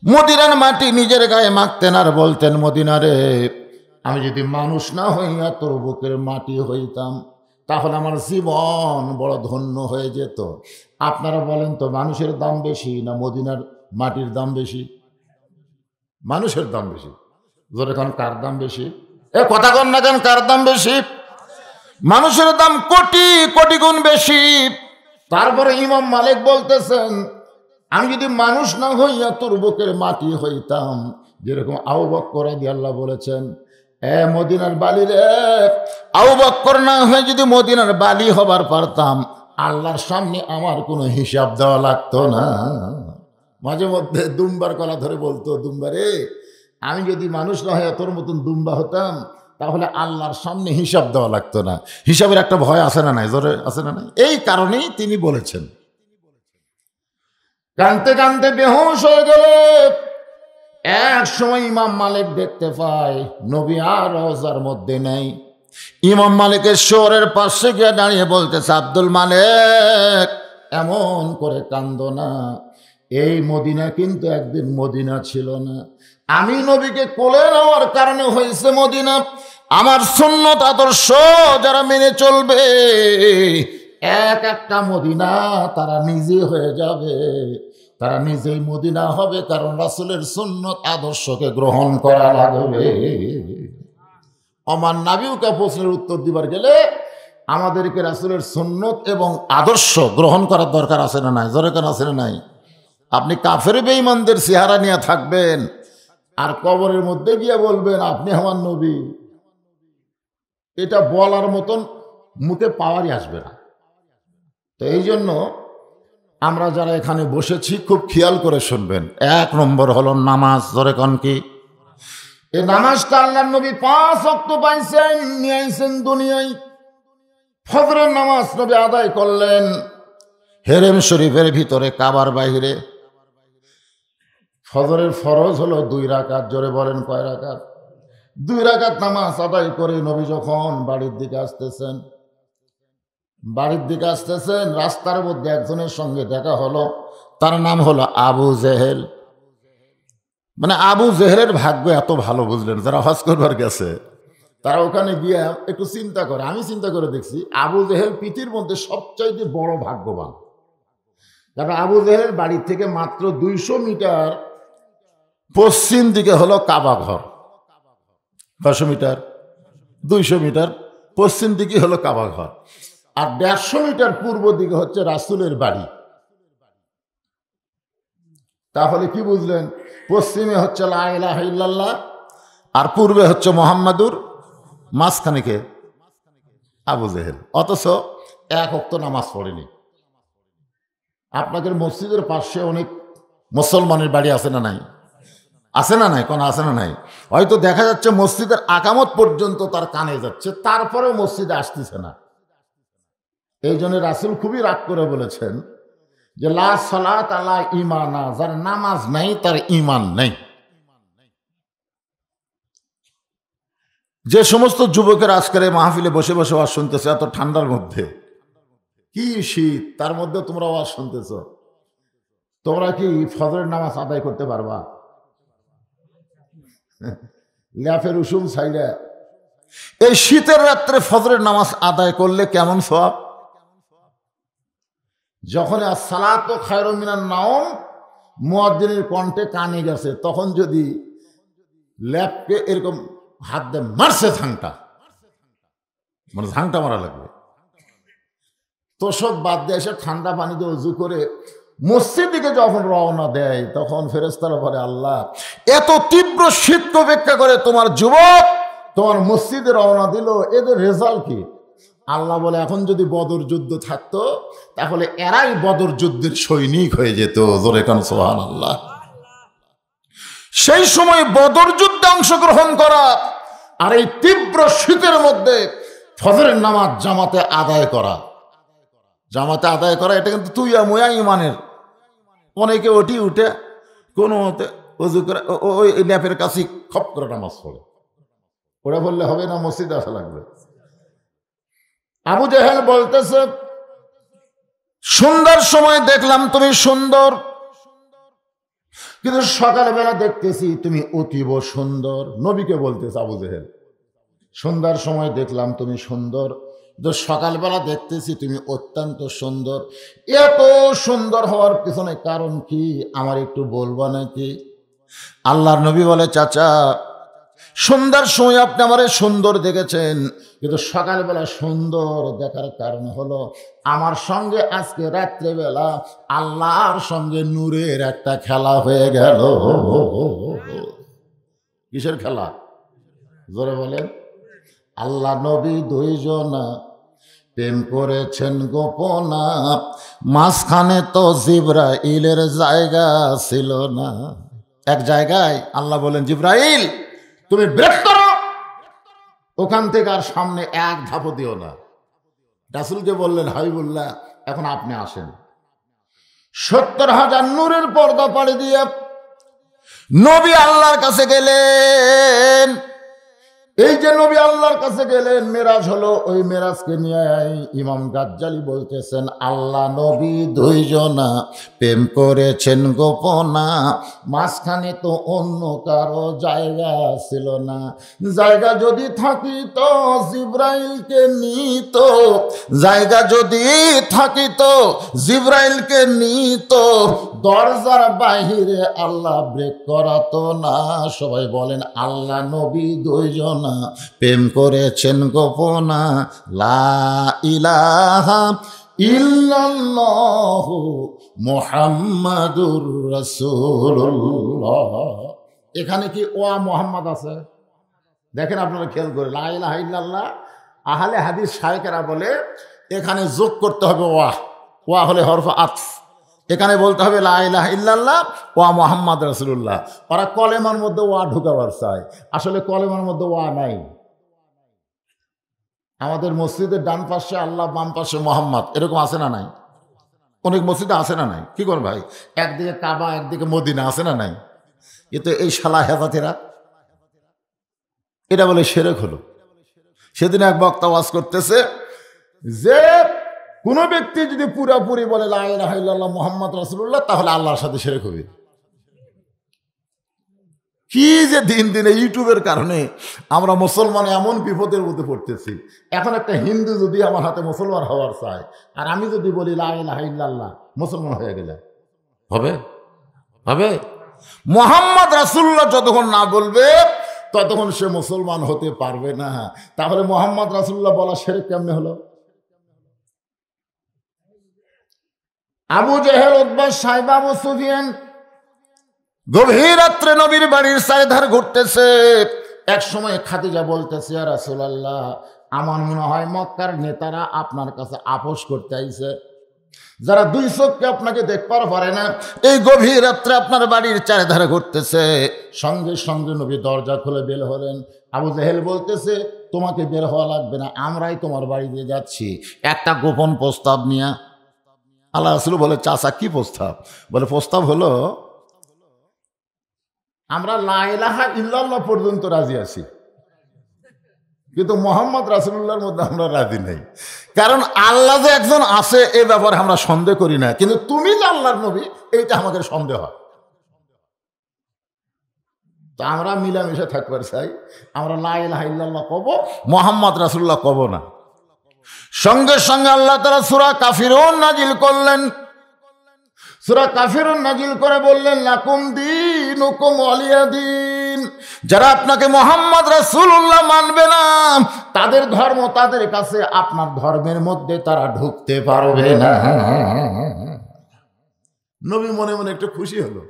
মদিনার মাটি নিজের গায়ে মাখতেন আর বলতেন, মদিনারে আমি যদি মানুষ না হইয়া তোর বুকের মাটি হইতাম তাহলে আমার জীবন বড় ধন্য হয়ে যেত। আপনারা বলেন তো, মানুষের দাম বেশি না মদিনার মাটির দাম বেশি? মানুষের দাম বেশি। এখন কার দাম বেশি? এ কথা কন না কেন, কার দাম বেশি? মানুষের দাম কোটি কোটি গুণ বেশি। তারপরে ইমাম মালিক বলতেছেন, আমি যদি মানুষ না হইয়া তোর বুকের মাটি হইতাম, যেরকম আবু বকর রাদিয়াল্লাহু বলেছেন, এ মদিনার বালি রে, আবু বকর না হয়ে যদি মদিনার বালি হবার পারতাম আল্লাহর সামনে আমার কোনো হিসাব দেওয়া লাগতো না। মাঝে মধ্যে দুম্বার গলা ধরে বলতো, দুম্বারে আমি যদি মানুষ না হয়ে তোর মতন দুম্বা হতাম তাহলে আল্লাহর সামনে হিসাব দেওয়া লাগতো না। হিসাবের একটা ভয় আছে না নাই? জোরে আছে না নাই? এই কারণেই তিনি বলেছেন। কানতে কানতে বেহুশ হয়ে গেল। এক সময় ইমাম মালিক দেখতে পায় নবী আর রওজার মধ্যে নেই। ইমাম মালিকের শহরের পাশে গিয়ে দাঁড়িয়ে বলতেছে, আব্দুল মালিক এমন করে কান্দো না, এই মদিনা কিন্তু একদিন মদিনা ছিল না। আমি নবীকে কোলে নেওয়ার কারণে হয়েছে মদিনা। আমার সুন্নত আদর্শ যারা মেনে চলবে, এক একটা মদিনা তারা নিজে হয়ে যাবে, তারা নিজেই মদিনা হবে, কারণ রাসূলের সুন্নত আদর্শকে গ্রহণ করা লাগবে। আমার নাবিউকা প্রশ্নের উত্তর দিবার গেলে আমাদেরকে রাসূলের সুন্নত এবং আদর্শ গ্রহণ করার দরকার আছে না নাই? জোরে কেন আছে না নাই? আপনি কাফের বেঈমানদের চেহারা নিয়ে থাকবেন আর কবরের মধ্যে গিয়ে বলবেন আপনি আমার নবী, এটা বলার মতন মুখে পাওয়ারই আসবে না। তো এই জন্য আমরা যারা এখানে বসেছি খুব খেয়াল করে শুনবেন। এক নম্বর হলো নামাজ। ধরে কন কি? এই নামাজটা আল্লাহর নবী 5 ওয়াক্ত পাইছেন, নিয়ে আইছেন দুনিয়ায়। ফজরের নামাজ নবী আদায় করলেন হেরেম শরীফের ভিতরে, কাবার বাহিরে। ফজরের ফরজ হলো 2 রাকাত। জোরে বলেন কয় রাকাত? 2 রাকাত নামাজ আদায় করে নবী যখন বাড়ির দিকে আসতেছেন, রাস্তার মধ্যে একজনের সঙ্গে দেখা হলো, তার নাম হলো আবু জেহেল। মানে আবু জেহেলের ভাগ্য এত ভালো, বুঝলেন? যারা হজ করবার গেছে তারা ওখানে গিয়ে একটু চিন্তা করে, আমি চিন্তা করে দেখছি আবু জেহেল পৃথিবীর মধ্যে সবচাইতে বড় ভাগ্যবান। কারণ আবু জেহেলের বাড়ি থেকে মাত্র 200 মিটার পশ্চিম দিকে হলো কাবা ঘর। 100 মিটার 200 মিটার পশ্চিম দিকে হলো কাবা ঘর, আর 150 মিটার পূর্ব দিকে হচ্ছে রাসূলের বাড়ি। তাহলে কি বুঝলেন? পশ্চিমে হচ্ছে লা ইলাহা ইল্লাল্লাহ আর পূর্বে হচ্ছে মুহাম্মাদুর, মাঝখানে কে? আবু জেহেল। অথচ এক ওয়াক্ত নামাজ পড়েনি। আপনাদের মসজিদের পাশে অনেক মুসলমানের বাড়ি আছে না নাই? আছে না নাই? কোন আছে না নাই? হয়তো দেখা যাচ্ছে মসজিদের আকামত পর্যন্ত তার কানে যাচ্ছে, তারপরেও মসজিদে আসতেছে না। এই জন্য রাসূল খুবই রাগ করে বলেছেন যে লা সালাত আলা ঈমানা, যার নামাজ নাই তার ঈমান নেই। যে সমস্ত যুবকের আজকের মাহফিলে বসে বসে ওয়াজ শুনতেছে এত ঠান্ডার মধ্যে, কি শীত, তার মধ্যে তোমরা ওয়াজ শুনতেছ, তোমরা কি ফজরের নামাজ আদায় করতে পারবা? ল্যাফের উসুম ছাইড়া এই শীতের রাত্রে ফজরের নামাজ আদায় করলে কেমন সওয়াব? যখন আসসালাতু খায়রুম মিনান নাওম মুয়াজ্জিনের কণ্ঠে কানে গেছে, তখন যদি ল্যাপকে এরকম হাত দিয়ে মারছে ঝাংটা, মানে ঝাংটা মারা লাগবে, তো সব বাদ দিয়ে এসে ঠান্ডা পানিতে উযু করে মসজিদ দিকে যখন রওনা দেয়, তখন ফেরেশতারা বলে আল্লাহ এত তীব্র শীতকে উপেক্ষা করে তোমার যুবক তোমার মসজিদে রওনা দিল, এদের রেজাল্ট কি? আল্লাহ বলে এখন যদি বদর যুদ্ধ থাকতো তাহলে এরাই বদর যুদ্ধের সৈনিক হয়ে যেত। জোরে কান সুবহানাল্লাহ। সেই সময় বদর যুদ্ধে অংশগ্রহণ করা আর এই তীব্র শীতের মধ্যে ফজরের নামাজ জামাতে আদায় করা, এটা কিন্তু তুইয়া মুয়া ইমানের। অনেকে উঠে কোনো মতে উযু করে ওই ল্যাপের কাছে খপ করে নামাজ পড়ে। ওরা বললে হবে না, মসজিদে আসা লাগবে। আবু জেহেল বলতেছে সন্ধ্যার সময় দেখলাম তুমি সুন্দর, কিন্তু সকালবেলা দেখতেছি তুমি অতীব সুন্দর। নবীকে বলতেছে আবু জেহেল, সন্ধ্যার সময় দেখলাম তুমি সুন্দর, কিন্তু সকালবেলা দেখতেছি তুমি অত্যন্ত সুন্দর। এত সুন্দর হওয়ার পিছনে কারণ কি আমার একটু বলবা নাকি? আল্লাহর নবী বলে চাচা, সন্ধ্যার সময় আপনি আমারে সুন্দর দেখেছেন, কিন্তু সকালবেলা সুন্দর দেখার কারণ হলো আমার সঙ্গে আজকে রাত্রেবেলা আল্লাহর সঙ্গে নূরের একটা খেলা হয়ে গেল। কিসের খেলা? জোরে বলেন। আল্লাহ নবী 2 জনা প্রেম করেছেন গোপনা, মাঝখানে তো জিবরাইলের জায়গা ছিল না। এক জায়গায় আল্লাহ বলেন জিবরাইল তুমি ব্রেক করো, ওখান থেকে আর সামনে এক ধাপও দিও না। রাসূলকে বললেন হাবিবুল্লাহ এখন আপনি আসেন। 70,000 নূরের পর্দা পাড়ি দিয়ে নবী আল্লাহর কাছে গেলেন। এই যে নবী আল্লাহর কাছে গেলেন, মেরাজ হলো, ওই মেরাজকে নিয়ে ইমাম গাজ্জালি বলতেছেন আল্লাহ নবী দুইজনা প্রেম করেছেন গোপনা, মাঝখানে তো অন্য কারো জায়গা ছিল না। জায়গা যদি থাকিত জিব্রাইলকে নিত, জায়গা যদি থাকিত জিব্রাইলকে নিত, দরজার বাহিরে আল্লাহ ব্রেক করাতো না। সবাই বলেন আল্লাহ নবী দুইজন প্রেম করেছেন গোপনা, লা ইলাহা ইল্লাল্লাহু মুহাম্মাদুর রাসূলুল্লাহ। এখানে কি ওয়া মুহাম্মদ আছে? দেখেন আপনারা খেয়াল করে, লা ইলাহা ইল্লাল্লাহ আহলে হাদিস শায়খেরা বলে এখানে যোগ করতে হবে ওয়া, ওয়া হলে হরফ আতফ, এখানে বলতে হবে লা ইলাহা ইল্লাল্লাহ ওয়া মুহাম্মাদ রাসূলুল্লাহ। ওরা কলেমার মধ্যে ওয়া ঢুকাবার চায়, আসলে কলেমার মধ্যে ওয়া নাই। আমাদের মসজিদের ডান পাশে আল্লাহ, বাম পাশে মোহাম্মদ, এরকম আছে না নাই? অনেক মসজিদে আছে না নাই? কি কর ভাই, একদিকে কাবা একদিকে মদিনা, আছে না নাই? কিন্তু এই শালা হেফাতেরা এটা বলে শিরক হলো। সেদিন এক বক্তা ওয়াজ করতেছে যে কোন ব্যক্তি যদি পুরাপুরি বলে লা ইলাহা ইল্লাল্লাহ মুহাম্মদ রাসূলুল্লাহ, তাহলে আল্লাহর সাথে শিরক হবে। কি যে দিন দিনে ইউটিউবের কারণে আমরা মুসলমান এমন বিপদের মধ্যে পড়তেছি। এখন একটা হিন্দু যদি আমার হাতে মুসলমান হওয়ার চায়, আর আমি যদি বলি লা ইলাহা ইল্লাল্লাহ, মুসলমান হয়ে গেলে হবে? হবে? মুহাম্মদ রাসূলুল্লাহ যতক্ষণ না বলবে ততক্ষণ সে মুসলমান হতে পারবে না। তাহলে মুহাম্মদ রাসূলুল্লাহ বলা শিরক কেমনে হলো? আবু জেহেল, উতবা, সাইবা, আবু সুফিয়ান গভীর রাত্রে নবীর বাড়ির চারিধার ঘুরতেছে। এক সময় খাদিজা বলতেছে, ইয়া রাসূলুল্লাহ, আমার মনে হয় মক্কার নেতারা আপনার কাছে আপোস করতে আইছে, যারা দুই চোখকে আপনাকে দেখবার পারে না, এই গভীর রাত্রে আপনার বাড়ির চারিধারে ঘুরতেছে। সঙ্গে সঙ্গে নবী দরজা খুলে বের হলেন। আবু জেহেল বলতেছে, তোমাকে বের হওয়া লাগবে না, আমরাই তোমার বাড়ি দিয়ে যাচ্ছি একটা গোপন প্রস্তাব নিয়ে। আল্লাহ রাসূল বলে, চাচা কি প্রস্তাব? বলে, প্রস্তাব হলো আমরা লা ইলাহা ইল্লাল্লাহ পর্যন্ত রাজি আছি, কিন্তু মুহাম্মদ রাসূলুল্লাহর মধ্যে আমরা রাজি নাই। কারণ আল্লাহ যে একজন আছে এ ব্যাপারে আমরা সন্দেহ করি না, কিন্তু তুমি যে আল্লাহর নবী এইটা আমাদের সন্দেহ হয়। তো আমরা মিলামিশে থাকবার চাই, আমরা লা ইলাহা ইল্লাল্লাহ কব, মুহাম্মদ রাসূলুল্লাহ কব না। সঙ্গে সঙ্গে আল্লাহ তাআলা সূরা কাফিরুন নাজিল করলেন। সূরা কাফিরুন নাজিল করে বললেন, লাকুম দীনুকুম ওয়ালিয়া দীন। যারা আপনাকে মুহাম্মদ রাসূলুল্লাহ মানবে না, তাদের ধর্ম তাদের কাছে, আপনার ধর্মের মধ্যে তারা ঢুকতে পারবে না। নবী মনে মনে একটু খুশি হলো,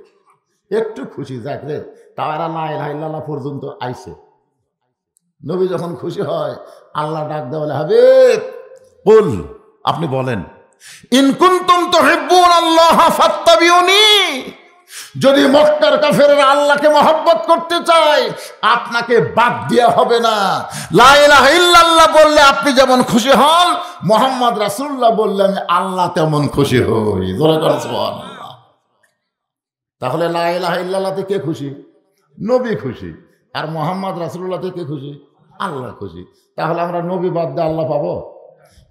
একটু খুশি, যাক রে, তারা লা ইলাহা ইল্লাল্লাহ পর্যন্ত আইছে। নবী যখন খুশি হয়, আল্লাহ ডাক দেওয়া, হাবিব কুল, আপনি বলেন, ইন কুনতুম তুহিব্বুনাল্লাহ ফাত্তাবিউনি। যদি মক্কার কাফেররা আল্লাহকে মহব্বত করতে চায়, আপনাকে বাদ দেওয়া হবে না। লা ইলাহা ইল্লাল্লাহ বললে আপনি যেমন খুশি হন, মুহাম্মদ রাসূলুল্লাহ বললে আমি আল্লাহ তেমন খুশি হই। জোরে করে সুবহানাল্লাহ। তাহলে লা ইলাহা ইল্লাল্লাহতে কে খুশি? নবী খুশি। আর মুহাম্মদ রাসূলুল্লাহতে কে খুশি? আল্লাহ খুশি। তাহলে আমরা নবী বাদ দিয়ে আল্লাহ পাবো?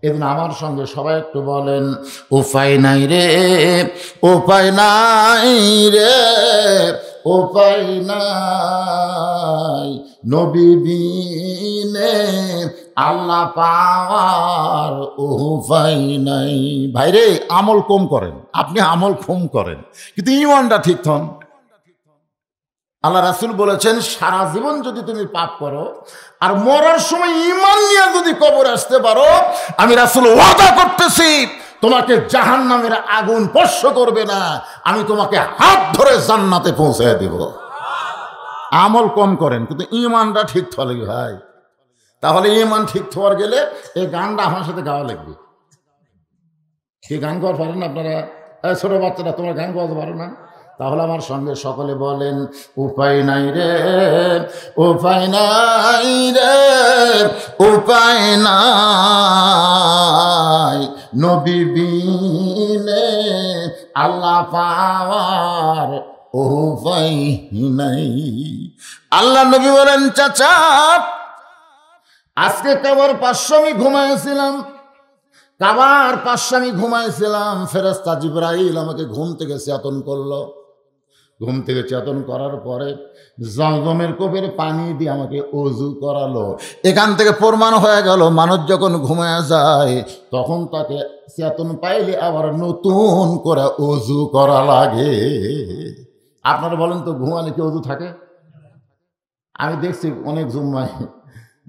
এদিন আমার সঙ্গে সবাই একটু বলেন, উপায় নাই রে, উপায় নাই রে, উপায় নাই, নবী বিনে আল্লাহ পাওয়ার উপায় নাই। ভাইরে, আমল কম করেন, আপনি আমল কম করেন, কিন্তু ঈমানটা ঠিক হন। আল্লাহ রাসূল বলেছেন, সারা জীবন যদি তুমি পাপ করো আর মরার সময় ঈমান নিয়ে যদি কবর আসতে পারো, আমি রাসূল ওয়াদা করতেছি তোমাকে জাহান্নামের আগুন স্পর্শ করবে না, আমি তোমাকে হাত ধরে জান্নাতে পৌঁছে দেব। আমল কম করেন, কিন্তু ঈমানটা ঠিক থাকলে ভাই। তাহলে ঈমান ঠিক হওয়ার গেলে এই গানটা আমার সাথে গাওয়া লাগবে। কি গান গাওয়া পারেন আপনারা? ছোট বাচ্চারা, তোমরা গান গাওয়াতে পারো না? তাহলে আমার সঙ্গে সকলে বলেন, উপায় নাই রে, উপায় নাই রে, উপায় নাই, নবী বিনে আল্লাহ পাওয়ার উপায় নাই। আল্লাহ নবী বলেন, চাচা আজকে কাবার পাশে আমি ঘুমাইছিলাম, কাবার পাশে আমি ঘুমাইছিলাম, ফেরেশতা জিবরাইল আমাকে ঘুম থেকে চেতন করলো। ঘুম থেকে চেতন করার পরে জমজমের কোপের পানি দিয়ে আমাকে ওযু করালো। এখান থেকে প্রমাণ হয়ে গেল মানুষ যখন ঘুমায় যায় তখন তাকে চেতন পাইলে আবার নতুন করে ওযু করা লাগে। আপনারা বলেন তো, ঘুমালে কি ওযু থাকে? আমি দেখছি অনেক জুম্মায়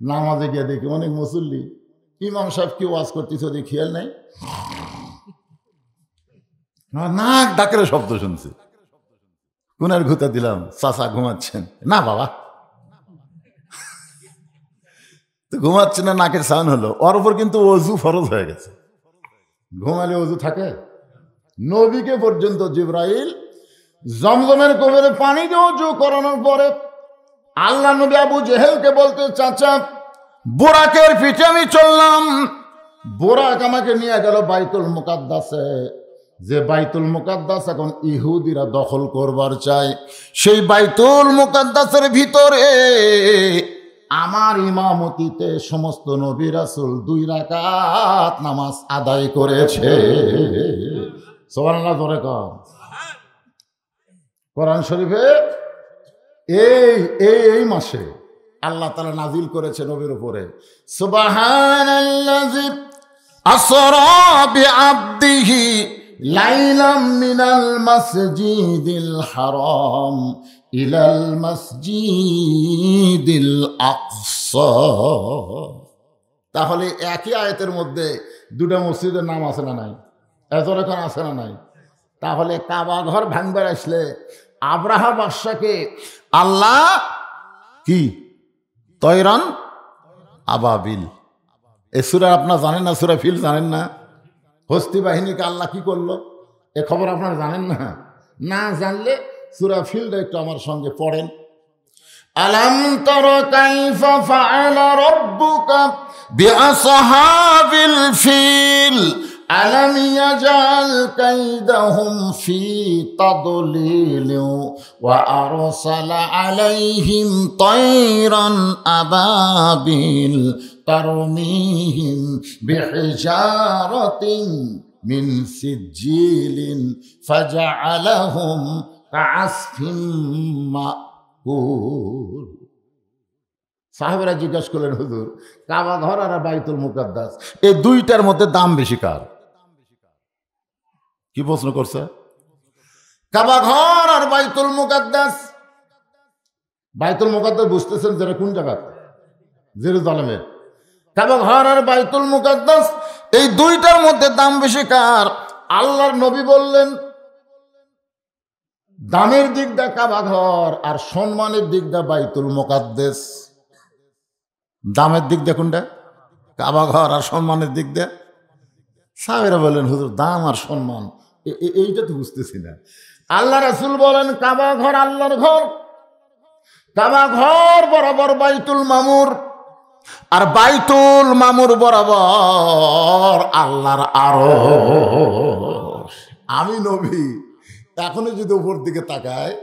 নামাজে গিয়ে দেখি অনেক মুসল্লি, ইমাম সাহেব কি ওয়াজ করতেছে ওদের খেয়াল নাই, নাক ডাকের শব্দ শুনছে, কোনার ঘুতা দিলাম, চাচা ঘুমাচ্ছেন না বাবা, তো ঘুমাচ্ছে না, নাকের সাউন্ড হলো, ওর উপর কিন্তু ওযু ফরজ হয়ে গেছে। ঘুমালে ওযু থাকে? নবীকে পর্যন্ত জিবরাইল জমজমের কোপের পানি দিয়ে ওযু করানোর পরে আল্লাহ নবী আবু জেহেলকে বলতে, চাচা বোরাকের পিঠে আমি চললাম। বোরাক আমাকে নিয়ে গেল বাইতুল মুকাদ্দাসে, যে বাইতুল মুকাদ্দাস এখন ইহুদিরা দখল করবার চায়। সেই বাইতুল মুকাদ্দাসের ভিতরে আমার ইমামতিতে সমস্ত নবী রাসূল 2 রাকাত নামাজ আদায় করেছে। সুবহানাল্লাহ জোরে কর। কোরআন শরীফে এই মাসে আল্লাহ তাআলা নাজিল করেছে নবীর উপরে, সুবহানাল্লাযী আসরা বিআবদিহি লাইলাম মিনাল মাসজিদিল হারাম ইলাল মাসজিদিল আকসা। তাহলে একই আয়াতের মধ্যে 2টা মসজিদের নাম আছে না নাই? এত রকম আছে না নাই? তাহলে কাবা ঘর ভাঙবার আসলে আব্রাহা বাদশাকে আল্লাহ কি তয়রান আবাবিল, এ সূরা আপনারা জানেন না? সূরা ফিল জানেন না? হস্তি বাহিনীকে আল্লাহ কি করলো এ খবর আপনারা জানেন না? না জানলে সূরা ফিলটা একটু আমার সঙ্গে পড়েন। আলাম তারা কাইফা ফাআলা রাব্বুকা বিআসহাবিল ফিল আলাম ইয়াজআল কাইদাহুম ফি তাদলিল ওয়া আরসালা আলাইহিম তায়রান আবাবিল তারমিহিম বিহিজারাতিন মিন সিজিলিন ফাজআলাহুম কাআসফিন মাকুল। সাহাবেরা জিজ্ঞাসা করলেন, হুজুর কাবা ঘর আর বাইতুল মুকাদ্দাস এই 2টার মধ্যে দাম বেশি কার? কি প্রশ্ন করছে? কাবা ঘর আর বাইতুল মুকাদ্দাস। বাইতুল মুকাদ্দাস বুঝতেছেন যেটা কোন জায়গা? জেরুজালেমে। কাবা ঘর আর বাইতুল মুকাদ্দাস এই 2টার মধ্যে দাম বেশি কার? আল্লাহর নবী বললেন দামের দিক দা কাবা ঘর আর সম্মানের দিক দা বাইতুল মুকাদ্দাস। দামের দিক দিয়ে কোনটা? কাবা ঘর। আর সম্মানের দিক দিয়ে? সাহাবীরা বললেন, হুজুর দাম আর সম্মান এইটা তো বুঝতেছি না। আল্লাহ রাসূল বলেন কাবা ঘর আল্লাহর ঘর, কাবা ঘর বরাবর বাইতুল মামুর, আর বাইতুল মামুর বরাবর আল্লাহর আরশ। আমি নবী এখনো যদি উপর দিকে তাকায়,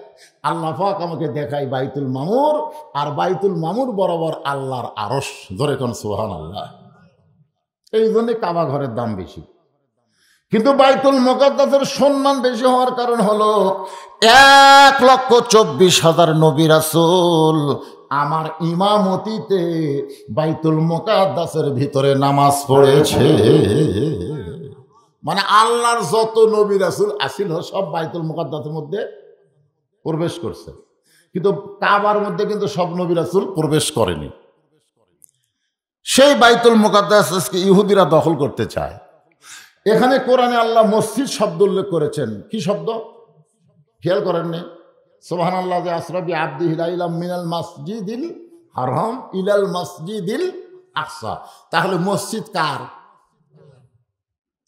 আল্লাহ পাক আমাকে দেখায় বাইতুল মামুর, আর বাইতুল মামুর বরাবর আল্লাহর আরশ। ধরে কোন সুবহানাল্লাহ। এই জন্য কাবা ঘরের দাম বেশি, কিন্তু বাইতুল মুকাদ্দাসের সম্মান বেশি হওয়ার কারণ হলো 1,24,000 নবী রাসূল আমার ইমামতিতে বাইতুল মুকাদ্দাসের ভিতরে নামাজ পড়েছে। মানে আল্লাহর যত নবী রাসূল আসিল সব বাইতুল মুকাদ্দাসের মধ্যে প্রবেশ করছে, কিন্তু কাবার মধ্যে কিন্তু সব নবী রাসূল প্রবেশ করেনি। সেই বাইতুল মুকাদ্দাস আজকে ইহুদিরা দখল করতে চায়। এখানে কোরআনে আল্লাহ মসজিদ শব্দ উল্লেখ করেছেন। কি শব্দ খেয়াল করেননি? সুবহানাল্লাহ যে আসরা বিআবদিহি লাইলাম মিনাল মাসজিদিল হারাম ইলাল মাসজিদিল আকসা। তাহলে মসজিদ কার?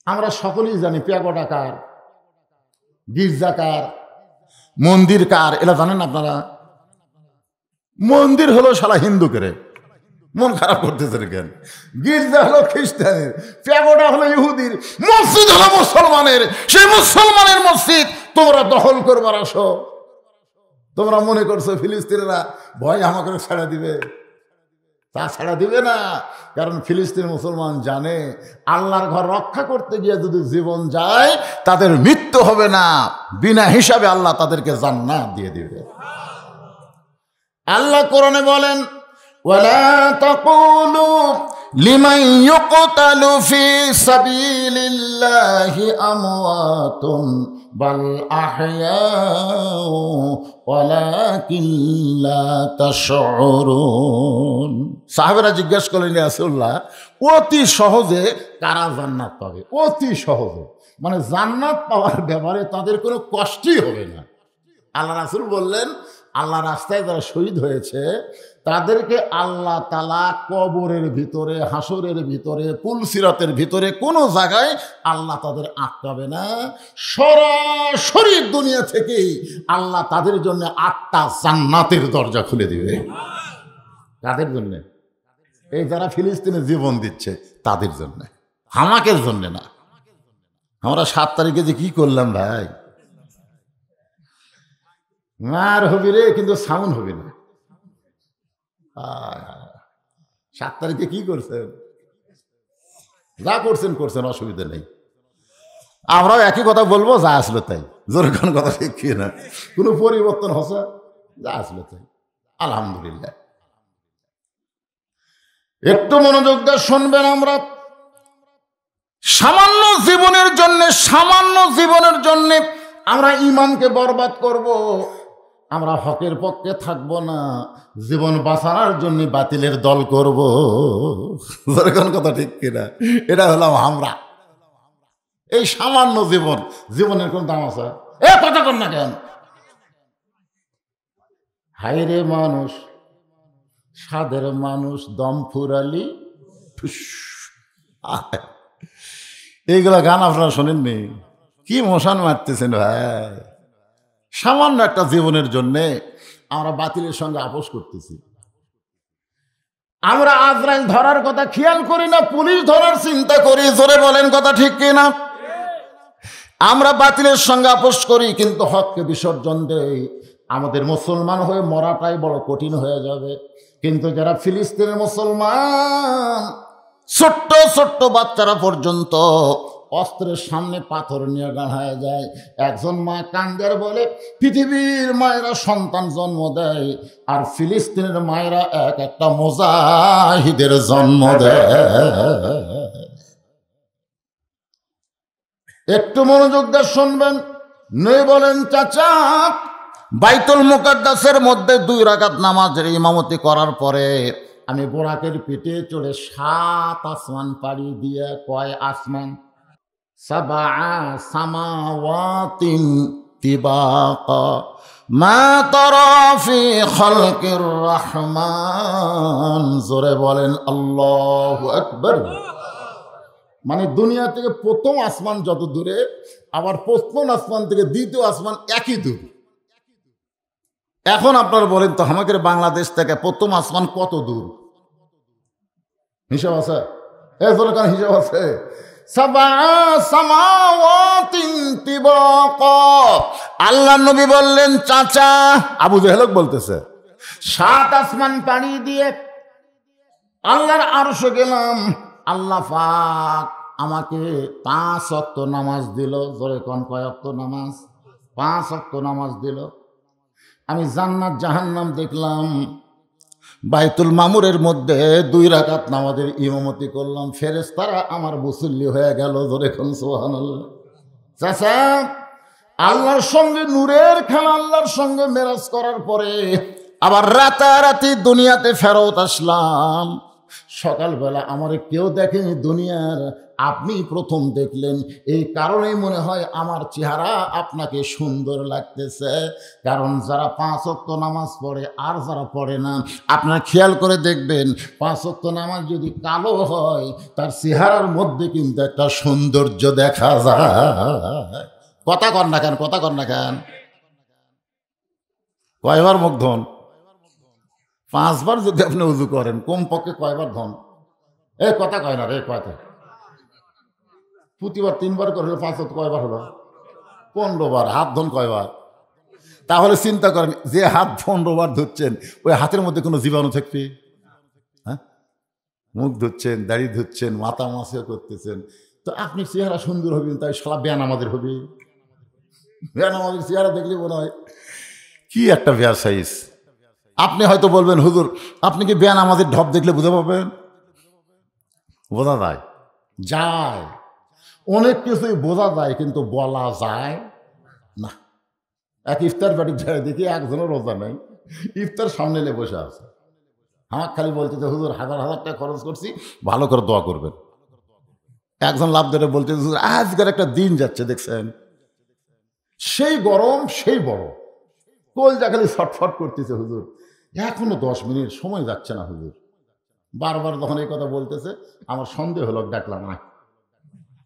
আমরা সকলেই জানি প্যাগোডা কার, গির্জা কার, মন্দির কার, এরা জানেন আপনারা? মন্দির হলো শালা হিন্দুকে, মন খারাপ করতেছে কেন? গির্জা হলো খ্রিস্টানের, প্যাগোডা হলো ইহুদির, মসজিদ হলো মুসলমানের। সেই মুসলমানের মসজিদ তোমরা দখল করবার আসো। তোমরা মনে করছো ফিলিস্তিনিরা ভয় আমাকে ছেড়ে দিবে? তাছাড়া দিবে না। কারণ ফিলিস্তিন মুসলমান জানে আল্লাহর ঘর রক্ষা করতে গিয়ে যদি জীবন যায় তাদের মৃত্যু হবে না, বিনা হিসাবে আল্লাহ তাদেরকে জান্নাত দিয়ে দিবে। আল্লাহ কোরআনে বলেন, ওয়ালা তাকুলু লিমান ইউকতালু ফি সাবিলিল্লাহি আমওয়াতুন বাল আহইয়াউ ওয়ালাকিন লা তাশউরুন। সাহাবেরা জিজ্ঞাসা করলেন, ইয়া রাসূলুল্লাহ, অতি সহজে কারা জান্নাত পাবে? অতি সহজে মানে জান্নাত পাওয়ার ব্যাপারে তাদের কোনো কষ্টই হবে না। আল্লাহ রাসূল বললেন, আল্লাহ রাস্তায় যারা শহীদ হয়েছে তাদেরকে আল্লাহ তাআলা কবরের ভিতরে, হাসরের ভিতরে, পুলসিরাতের ভিতরে কোনো জায়গায় আল্লাহ তাদের আটকাবে না। সরাসরি দুনিয়া থেকেই আল্লাহ তাদের জন্য 8টা জান্নাতের দরজা খুলে দিবে। কাদের জন্য? এই যারা ফিলিস্তিনে জীবন দিচ্ছে তাদের জন্য, হামাকের জন্য না। আমরা 7 তারিখে যে কি করলাম ভাই, মার হবি রে, কিন্তু সাউন্ড হবি না। 7 তারিখে কি করছেন? যা করছেন করছেন, অসুবিধা নেই। আমরাও একই কথা বলবো, যা আসলো তাই। জোরে কোন কথা ঠিক কি না, কোনো পরিবর্তন হচ্ছে? যা আসলো তাই, আলহামদুলিল্লাহ। একটু মনোযোগ দিয়ে শুনবেন। আমরা সামান্য জীবনের জন্য আমরা ইমানকে বরবাদ করব, আমরা হকের পক্ষে থাকব না, জীবন বাঁচানোর জন্য বাতিলের দল করব। যেরকম কথা ঠিক কিনা? এটা হলাম আমরা। এই সামান্য জীবনের কোন দাম আছে? কথা কর না কেন? হায়রে মানুষ, সাদের মানুষ, দম ফুরালি, এইগুলা গান আপনারা শোনেননি? কি মশান মারতেছেন ভাই! সামান্য একটা জীবনের জন্যে আমরা বাতিলের সঙ্গে আপোষ করতেছি। আমরা আজরাইল ধরার কথা খেয়াল করি না, পুলিশ ধরার চিন্তা করি। জোরে বলেন, কথা ঠিক কিনা? আমরা বাতিলের সঙ্গে আপোষ করি কিন্তু হককে বিসর্জন দেই। আমাদের মুসলমান হয়ে মরাটাই বড় কঠিন হয়ে যাবে। কিন্তু যারা ফিলিস্তিনের মুসলমান, ছোট্ট ছোট্ট বাচ্চারা পর্যন্ত অস্ত্রের সামনে পাথর নিয়ে দাঁড়ায় যায়। একজন মা কান্দের বলে পৃথিবীর মায়েরা সন্তান জন্ম দেয়, আর ফিলিস্তিনের মায়েরা এক একটা মুজাহিদের জন্ম দেয়। একটু মনোযোগ দিয়ে শুনবেন। নবী বলেন, চাচা, বাইতুল মুকাদ্দাসের মধ্যে 2 রাকাত নামাজের ইমামতি করার পরে আমি বোরাকের পিঠে চড়ে 7 আসমান পাড়ি দিয়ে, কয় আসমান? 7 সামাওয়াতিন তিবাকা মা তারা ফি খালকির রহমান। জোরে বলেন আল্লাহু আকবার। মানে দুনিয়া থেকে প্রথম আসমান যত দূরে, আবার প্রথম আসমান থেকে দ্বিতীয় আসমান একই দূর। এখন আপনারা বলেন তো, আমাদের বাংলাদেশ থেকে প্রথম আসমান কত দূর? হিসাব আছে? হিসাব আছে। 7 সামাওয়াতিন তিবাকা। আল্লাহ নবী বললেন, চাচা, আবু জেহেল বলতেছে, 7 আসমান পাড়ি দিয়ে আল্লাহর আরশে গেলাম। আল্লাহ পাক আমাকে 5 ওয়াক্ত নামাজ দিল। জোরে কোন, কয় ওয়াক্ত নামাজ? 5 ওয়াক্ত নামাজ দিল। আমি জান্নাত জাহান্নাম দেখলাম। বাইতুল মামুরের মধ্যে 2 রাকাত নামাজের ইমামতি করলাম। ফেরেশতারা আমার মুসল্লি হয়ে গেল। জোরে কোন সুবহানাল্লাহ। চাচা, আল্লাহর সঙ্গে নূরের খেলা, আল্লাহর সঙ্গে মেরাজ করার পরে আবার রাতারাতি দুনিয়াতে ফেরত আসলাম। সকালবেলা আমার কেউ দেখেনি দুনিয়ার, আপনি প্রথম দেখলেন। এই কারণেই মনে হয় আমার চেহারা আপনাকে সুন্দর লাগতেছে। কারণ যারা 5 ওয়াক্ত নামাজ পড়ে আর যারা পড়ে না, আপনারা খেয়াল করে দেখবেন, 5 ওয়াক্ত নামাজ যদি কালো হয় তার চেহারার মধ্যে কিন্তু একটা সৌন্দর্য দেখা যায়। কথা কর না কেন? কথা কর না কেন? কয়বার মুখ ধন? 5 বার যদি আপনি উজু করেন, কমপক্ষে কয়বার ধন? কথা কয় না রে, কথা। প্রতিবার 3 বার করে 5 ওয়াক্ত কয়বার হলো? 15 বার। হাত ধন কয়বার? তাহলে চিন্তা করেন, যে হাত 15 বার ধরছেন, ওই হাতের মধ্যে কোনো জীবাণু থাকবে? হ্যাঁ, মুখ ধুচ্ছেন, দাড়ি ধুচ্ছেন, মাথা মাসে করতেছেন, তো আপনি চেহারা সুন্দর হবেন, তাই শালা ব্যান আমাদের হবে। ব্যান আমাদের চেহারা দেখলে মনে হয় কি একটা ব্যবসায়িস। আপনি হয়তো বলবেন, হুজুর আপনি কি ব্যান আমাদের ঢপ দেখলে বুঝতে পারবেন? বোঝা যায়, যায়, অনেক কিছুই বোঝা যায়, কিন্তু বলা যায় না। এক ইফতার বাড়ি যায়, দেখি একজনের রোজা নেই, ইফতার সামনে এলে বসে আছে। আমার খালি বলতে যে হুজুর 1000 টাকা খরচ করছি, ভালো করে দোয়া করবেন। একজন লাভ ধরে বলতে, হুজুর আজকের একটা দিন যাচ্ছে দেখছেন, সেই গরম সেই বড়, কলজা খালি ছটফট করতেছে, হুজুর এখনো 10 মিনিট সময় যাচ্ছে না হুজুর। বারবার যখন এই কথা বলতেছে, আমার সন্দেহ হলো, ডাকলাম না,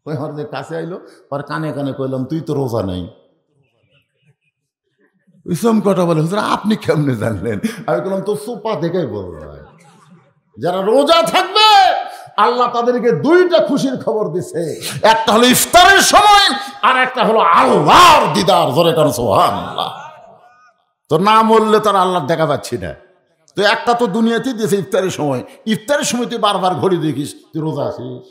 ওই হরদের কাছে আইলো, আর কানে কানে কইলাম, তুই তো রোজা নেই। ইসলাম কথা বলে, হুজুর আপনি কেমনে জানলেন? আমি বললাম, তো সোপা দেখেই বলবো, যারা রোজা থাকবে আল্লাহ তাদেরকে 2টা খুশির খবর দিছে, একটা হলো ইফতারের সময়, আর একটা হলো আল্লাহর দিদার। জোরে কারণ সুবহানাল্লাহ। তো না মরলে তার আল্লাহর দেখা পাচ্ছি না, তো একটা তো দুনিয়াতেই দিয়েছে ইফতারের সময়। ইফতারের সময় তুই বারবার ঘড়ি দেখিস, তুই রোজা আছিস।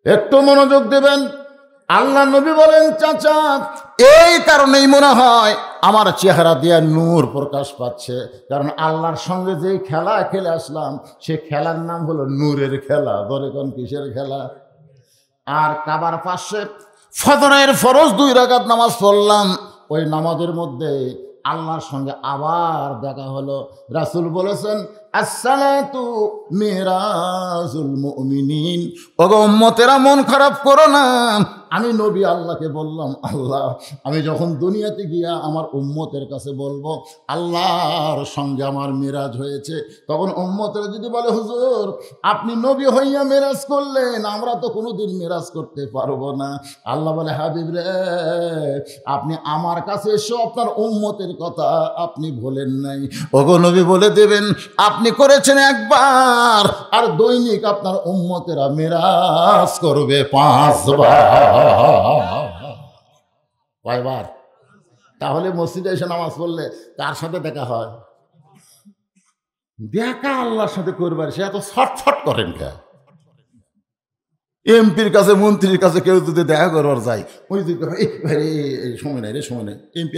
একটু মনোযোগ দেবেন। আল্লাহ নবী বলেন, চাচা এই কারণেই মনে হয় আমার চেহারা দিয়ে নূর প্রকাশ পাচ্ছে, কারণ আল্লাহর সঙ্গে যে খেলা খেলে আসলাম, সে খেলার নাম হলো নূরের খেলা। ধরে কোন কিসের খেলা? আর কাবার পাশে ফজরের ফরজ 2 রাকাত নামাজ পড়লাম, ওই নামাজের মধ্যে আল্লাহর সঙ্গে আবার দেখা হলো। রাসূল বলেছেন, আসসালাতু মিরাজুল মুমিনিন। ওগো উম্মতেরা মন খারাপ করো না, আমি নবী আল্লাহকে বললাম, আল্লাহ আমি যখন দুনিয়াতে গিয়া আমার উম্মতের কাছে বলবো আল্লাহর সঙ্গে আমার মিরাজ হয়েছে, তখন উম্মতেরা যদি বলে, হুজুর আপনি নবী হইয়া মিরাজ করলেন, আমরা তো কোনোদিন মিরাজ করতে পারবো না। আল্লাহ বলে, হাবিব রে, আপনি আমার কাছে এসে আপনার উম্মতের কথা আপনি ভোলেন নাই। ওগো নবী বলে দেবেন, আপনি করেছেন একবার, আর দৈনিক আপনার উম্মতেরা মিরাজ করবে 5 বার। কয়বার? তাহলে মসজিদে এসে নামাজ পড়লে কার সাথে দেখা হয়? দেখা আল্লাহর সাথে করবার। সে এত ছটফট করেন কে? এমপির কাছে, মন্ত্রীর কাছে কেউ যদি দেখা করবার যায়, ওই সময় নাই রে, সময় নেই, এমপি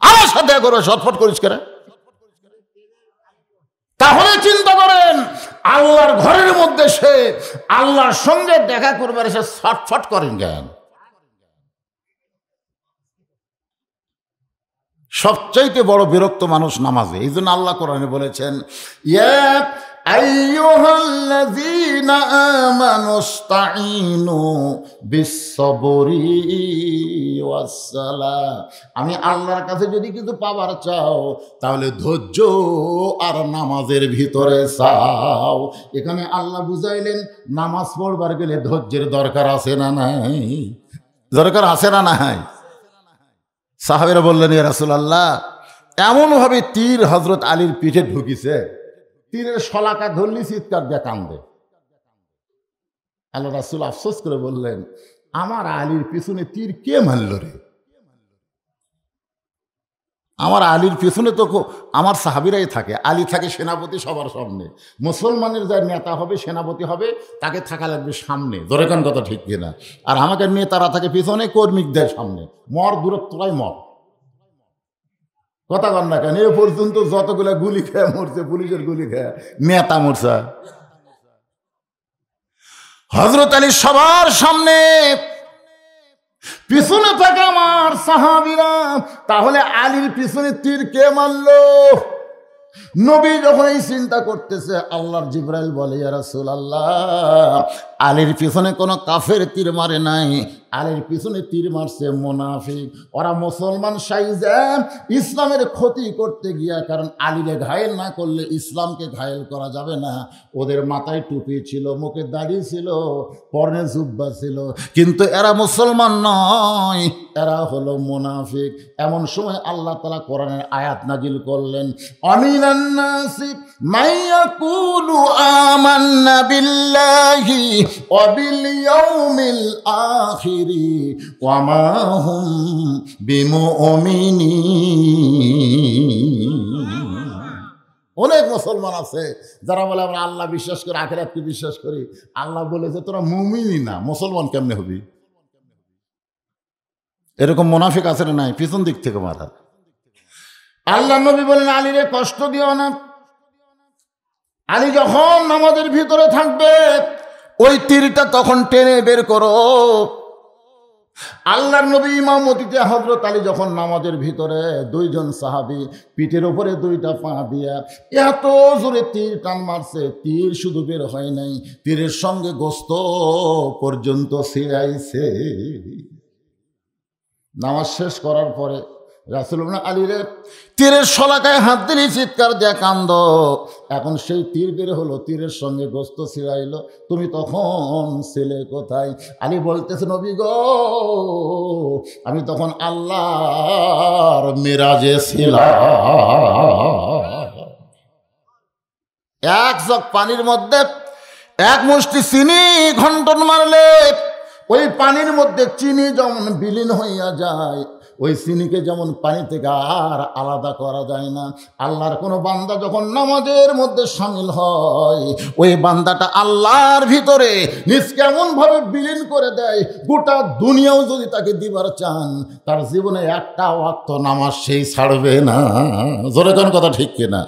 আমার সাথে দেখা করবে, ছটফট করিস কেন? তাহলে চিন্তা করেন, আল্লাহর ঘরের মধ্যে সে আল্লাহর সঙ্গে দেখা করবার এসে ছটফট করেন কেন? সবচাইতে বড় বিরক্ত মানুষ নামাজে। এই জন্য আল্লাহ কোরআনে বলেছেন, ইয়া আইয়ুহাল্লাযীনা আমানুস্তাঈনু বিস-সাবরি ওয়াস-সালাহ। আমি আল্লাহর কাছে যদি কিছু পাবার চাও, তাহলে ধৈর্য আর নামাজের ভিতরে চাও। এখানে আল্লাহ বুঝাইলেন, নামাজ পড়বার গেলে ধৈর্যের দরকার আছে না নাই? দরকার আছে না নাই? সাহাবীরা বললেন, ইয়া রাসূলুল্লাহ, এমনভাবে তীর হযরত আলীর পিঠে ঢুকিছে, তীরের শলাকা ধরলি চিৎকার দিয়ে কান্দে। আল্লাহ রাসূল আফসোস করে বললেন, আমার আলীর পিছনে তীর কে মারল রে? আমার আলীর পিছনে তো আমার সাহাবীরাই থাকে। আলী থাকে সেনাপতি সবার সামনে। মুসলমানের যার নেতা হবে, সেনাপতি হবে, তাকে থাকা লাগবে সামনে। দরকার কথা ঠিক কিনা? আর আমাকে নেতারা থাকে পিছনে, কর্মিকদের সামনে। মর দূরত্বটাই মর। কথা কন না কেন? এ পর্যন্ত যতগুলো গুলি খেয়ে মরছে, পুলিশের গুলি খেয়ে, নেতা মরছে। হযরত আলী সবার সামনে, পিছনে থাকে আমার সাহাবীরা। তাহলে আলীর পিছনে তীর কে মারলো? নবী যখন এই চিন্তা করতেছে, আল্লাহর জিবরাইল বলে, ইয়া রাসূলুল্লাহ, আলীর পিছনে কোনো কাফের তীর মারে নাই, আলীর পিছনে তীর মারছে মুনাফিক। ওরা মুসলমান সাইজে ইসলামের ক্ষতি করতে গিয়া, কারণ আলীরে ঘায়েল না করলে ইসলামকে ঘায়েল করা যাবে না। ওদের মাথায় টুপি ছিল, মুখে দাড়ি ছিল, পরনে জুব্বা ছিল, কিন্তু এরা মুসলমান নয়, এরা হলো মুনাফিক। এমন সময় আল্লাহ তাআলা কোরআনের আয়াত নাজিল করলেন, আমিনান নাসি মাইয়াকুলু আমান্না বিল্লাহি ওয়া বিল ইয়াউমিল আখিরি ওয়া মা হুম বিমুমিনিন। অনেক মুসলমান আছে যারা বলে আমরা আল্লাহ বিশ্বাস করি, আখিরাতকে বিশ্বাস করি। আল্লাহ বলেছে তোরা মুমিনই না, মুসলমান কেমনে হবি? এরকম মুনাফিক আছে না নাই? পিছন দিক থেকে মারা। আল্লাহ নবী বলেন আলীরে কষ্ট দিও না। আলী যখন নামাজের ভিতরে থাকবে ওই তীরটা তখন টেনে বের করো। আল্লাহর নবী ইমামতিতে হযরত আলী যখন নামাজের ভিতরে দুইজন সাহাবী পিঠের উপরে দুইটা পা দিয়া এত জোরে তীর টান মারছে, তীর শুধু বের হয় নাই, তীরের সঙ্গে গোস্ত পর্যন্ত ছিঁড়াইছে। নামাজ শেষ করার পরে রাসূল আলীরে তীরের শলাকায় হাত দিলে চিৎকার দিয়ে কান্দ। এখন সেই তীর বের হলো, তীরের সঙ্গে গোস্ত ছিঁড়াইলো, তুমি তখন ছেলে কোথায়? আলী বলতেছে নবী গো, আমি তখন আল্লাহর মেরাজে ছিলাম। এক জগ পানির মধ্যে এক মুষ্টি চিনি ঘন্টন মারলে ওই পানির মধ্যে চিনি যেমন বিলীন হইয়া যায়, ওই চিনিকে যেমন পানি থেকে আর আলাদা করা যায় না। আল্লাহর কোনো বান্দা যখন নামাজের মধ্যে শামিল হয় ওই বান্দাটা আল্লাহর ভিতরে নিজকে এমনভাবে বিলীন করে দেয়, গোটা দুনিয়াও যদি তাকে দিবার চান তার জীবনে একটা ওয়াক্ত নামাজ সেই ছাড়বে না। জোরে কোন কথা ঠিক কিনা?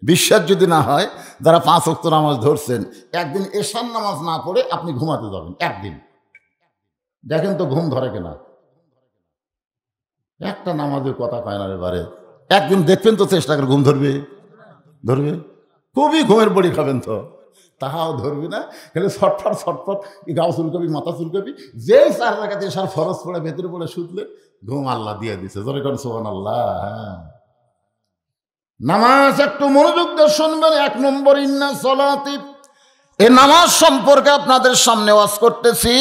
বিশ্বাস যদি না হয়, যারা 5 ওয়াক্ত নামাজ ধরছেন, একদিন এশার নামাজ না পড়ে আপনি ঘুমাতে যাবেন, একদিন দেখেন তো ঘুম ধরে কিনা। একটা নামাজের কথা কয় না এবারে, একদিন দেখবেন তো, চেষ্টা করে ঘুম ধরবে? ধরবে? খুবই ঘুমের বড়ি খাবেন তো, তাহাও ধরবি না। খালি ছটফট ছটফট গাও চুলকবি, মাথা চুলকবি, যেই 4 রাকাতে এশার ফরজ পড়ে ভেতরে পড়ে শুধলে ঘুম আল্লাহ দিয়ে দিছে। জোরে কোন সুবহানাল্লাহ। হ্যাঁ, নামাজ একটু মনোযোগ দিয়ে শুনবেন। 1 নম্বর ইন্না সলাতি, এই নামাজ সম্পর্কে আপনাদের সামনে ওয়াজ করতেছি।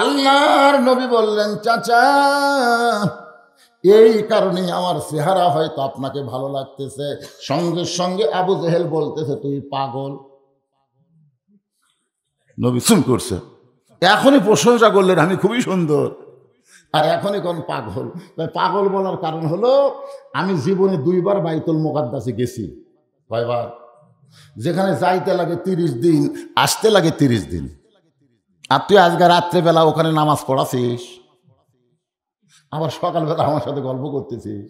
আল্লাহর নবী বললেন চাচা, এই কারণে আমার চেহারা হয়তো আপনাকে ভালো লাগতেছে। সঙ্গে সঙ্গে আবু জেহেল বলতেছে তুই পাগল। নবী চুপ করছে। এখনই প্রশংসা করলেন আমি খুবই সুন্দর, আর এখনই কোন পাগল। পাগল বলার কারণ হলো আমি জীবনে 2 বার বাইতুল মুকাদ্দাসে গেছি। কয়বার? যেখানে যাইতে লাগে 30 দিন, আসতে লাগে 30 দিন। আর তুই আজকে রাত্রেবেলা ওখানে নামাজ পড়াছিস, আবার সকালবেলা আমার সাথে গল্প করতেছিস।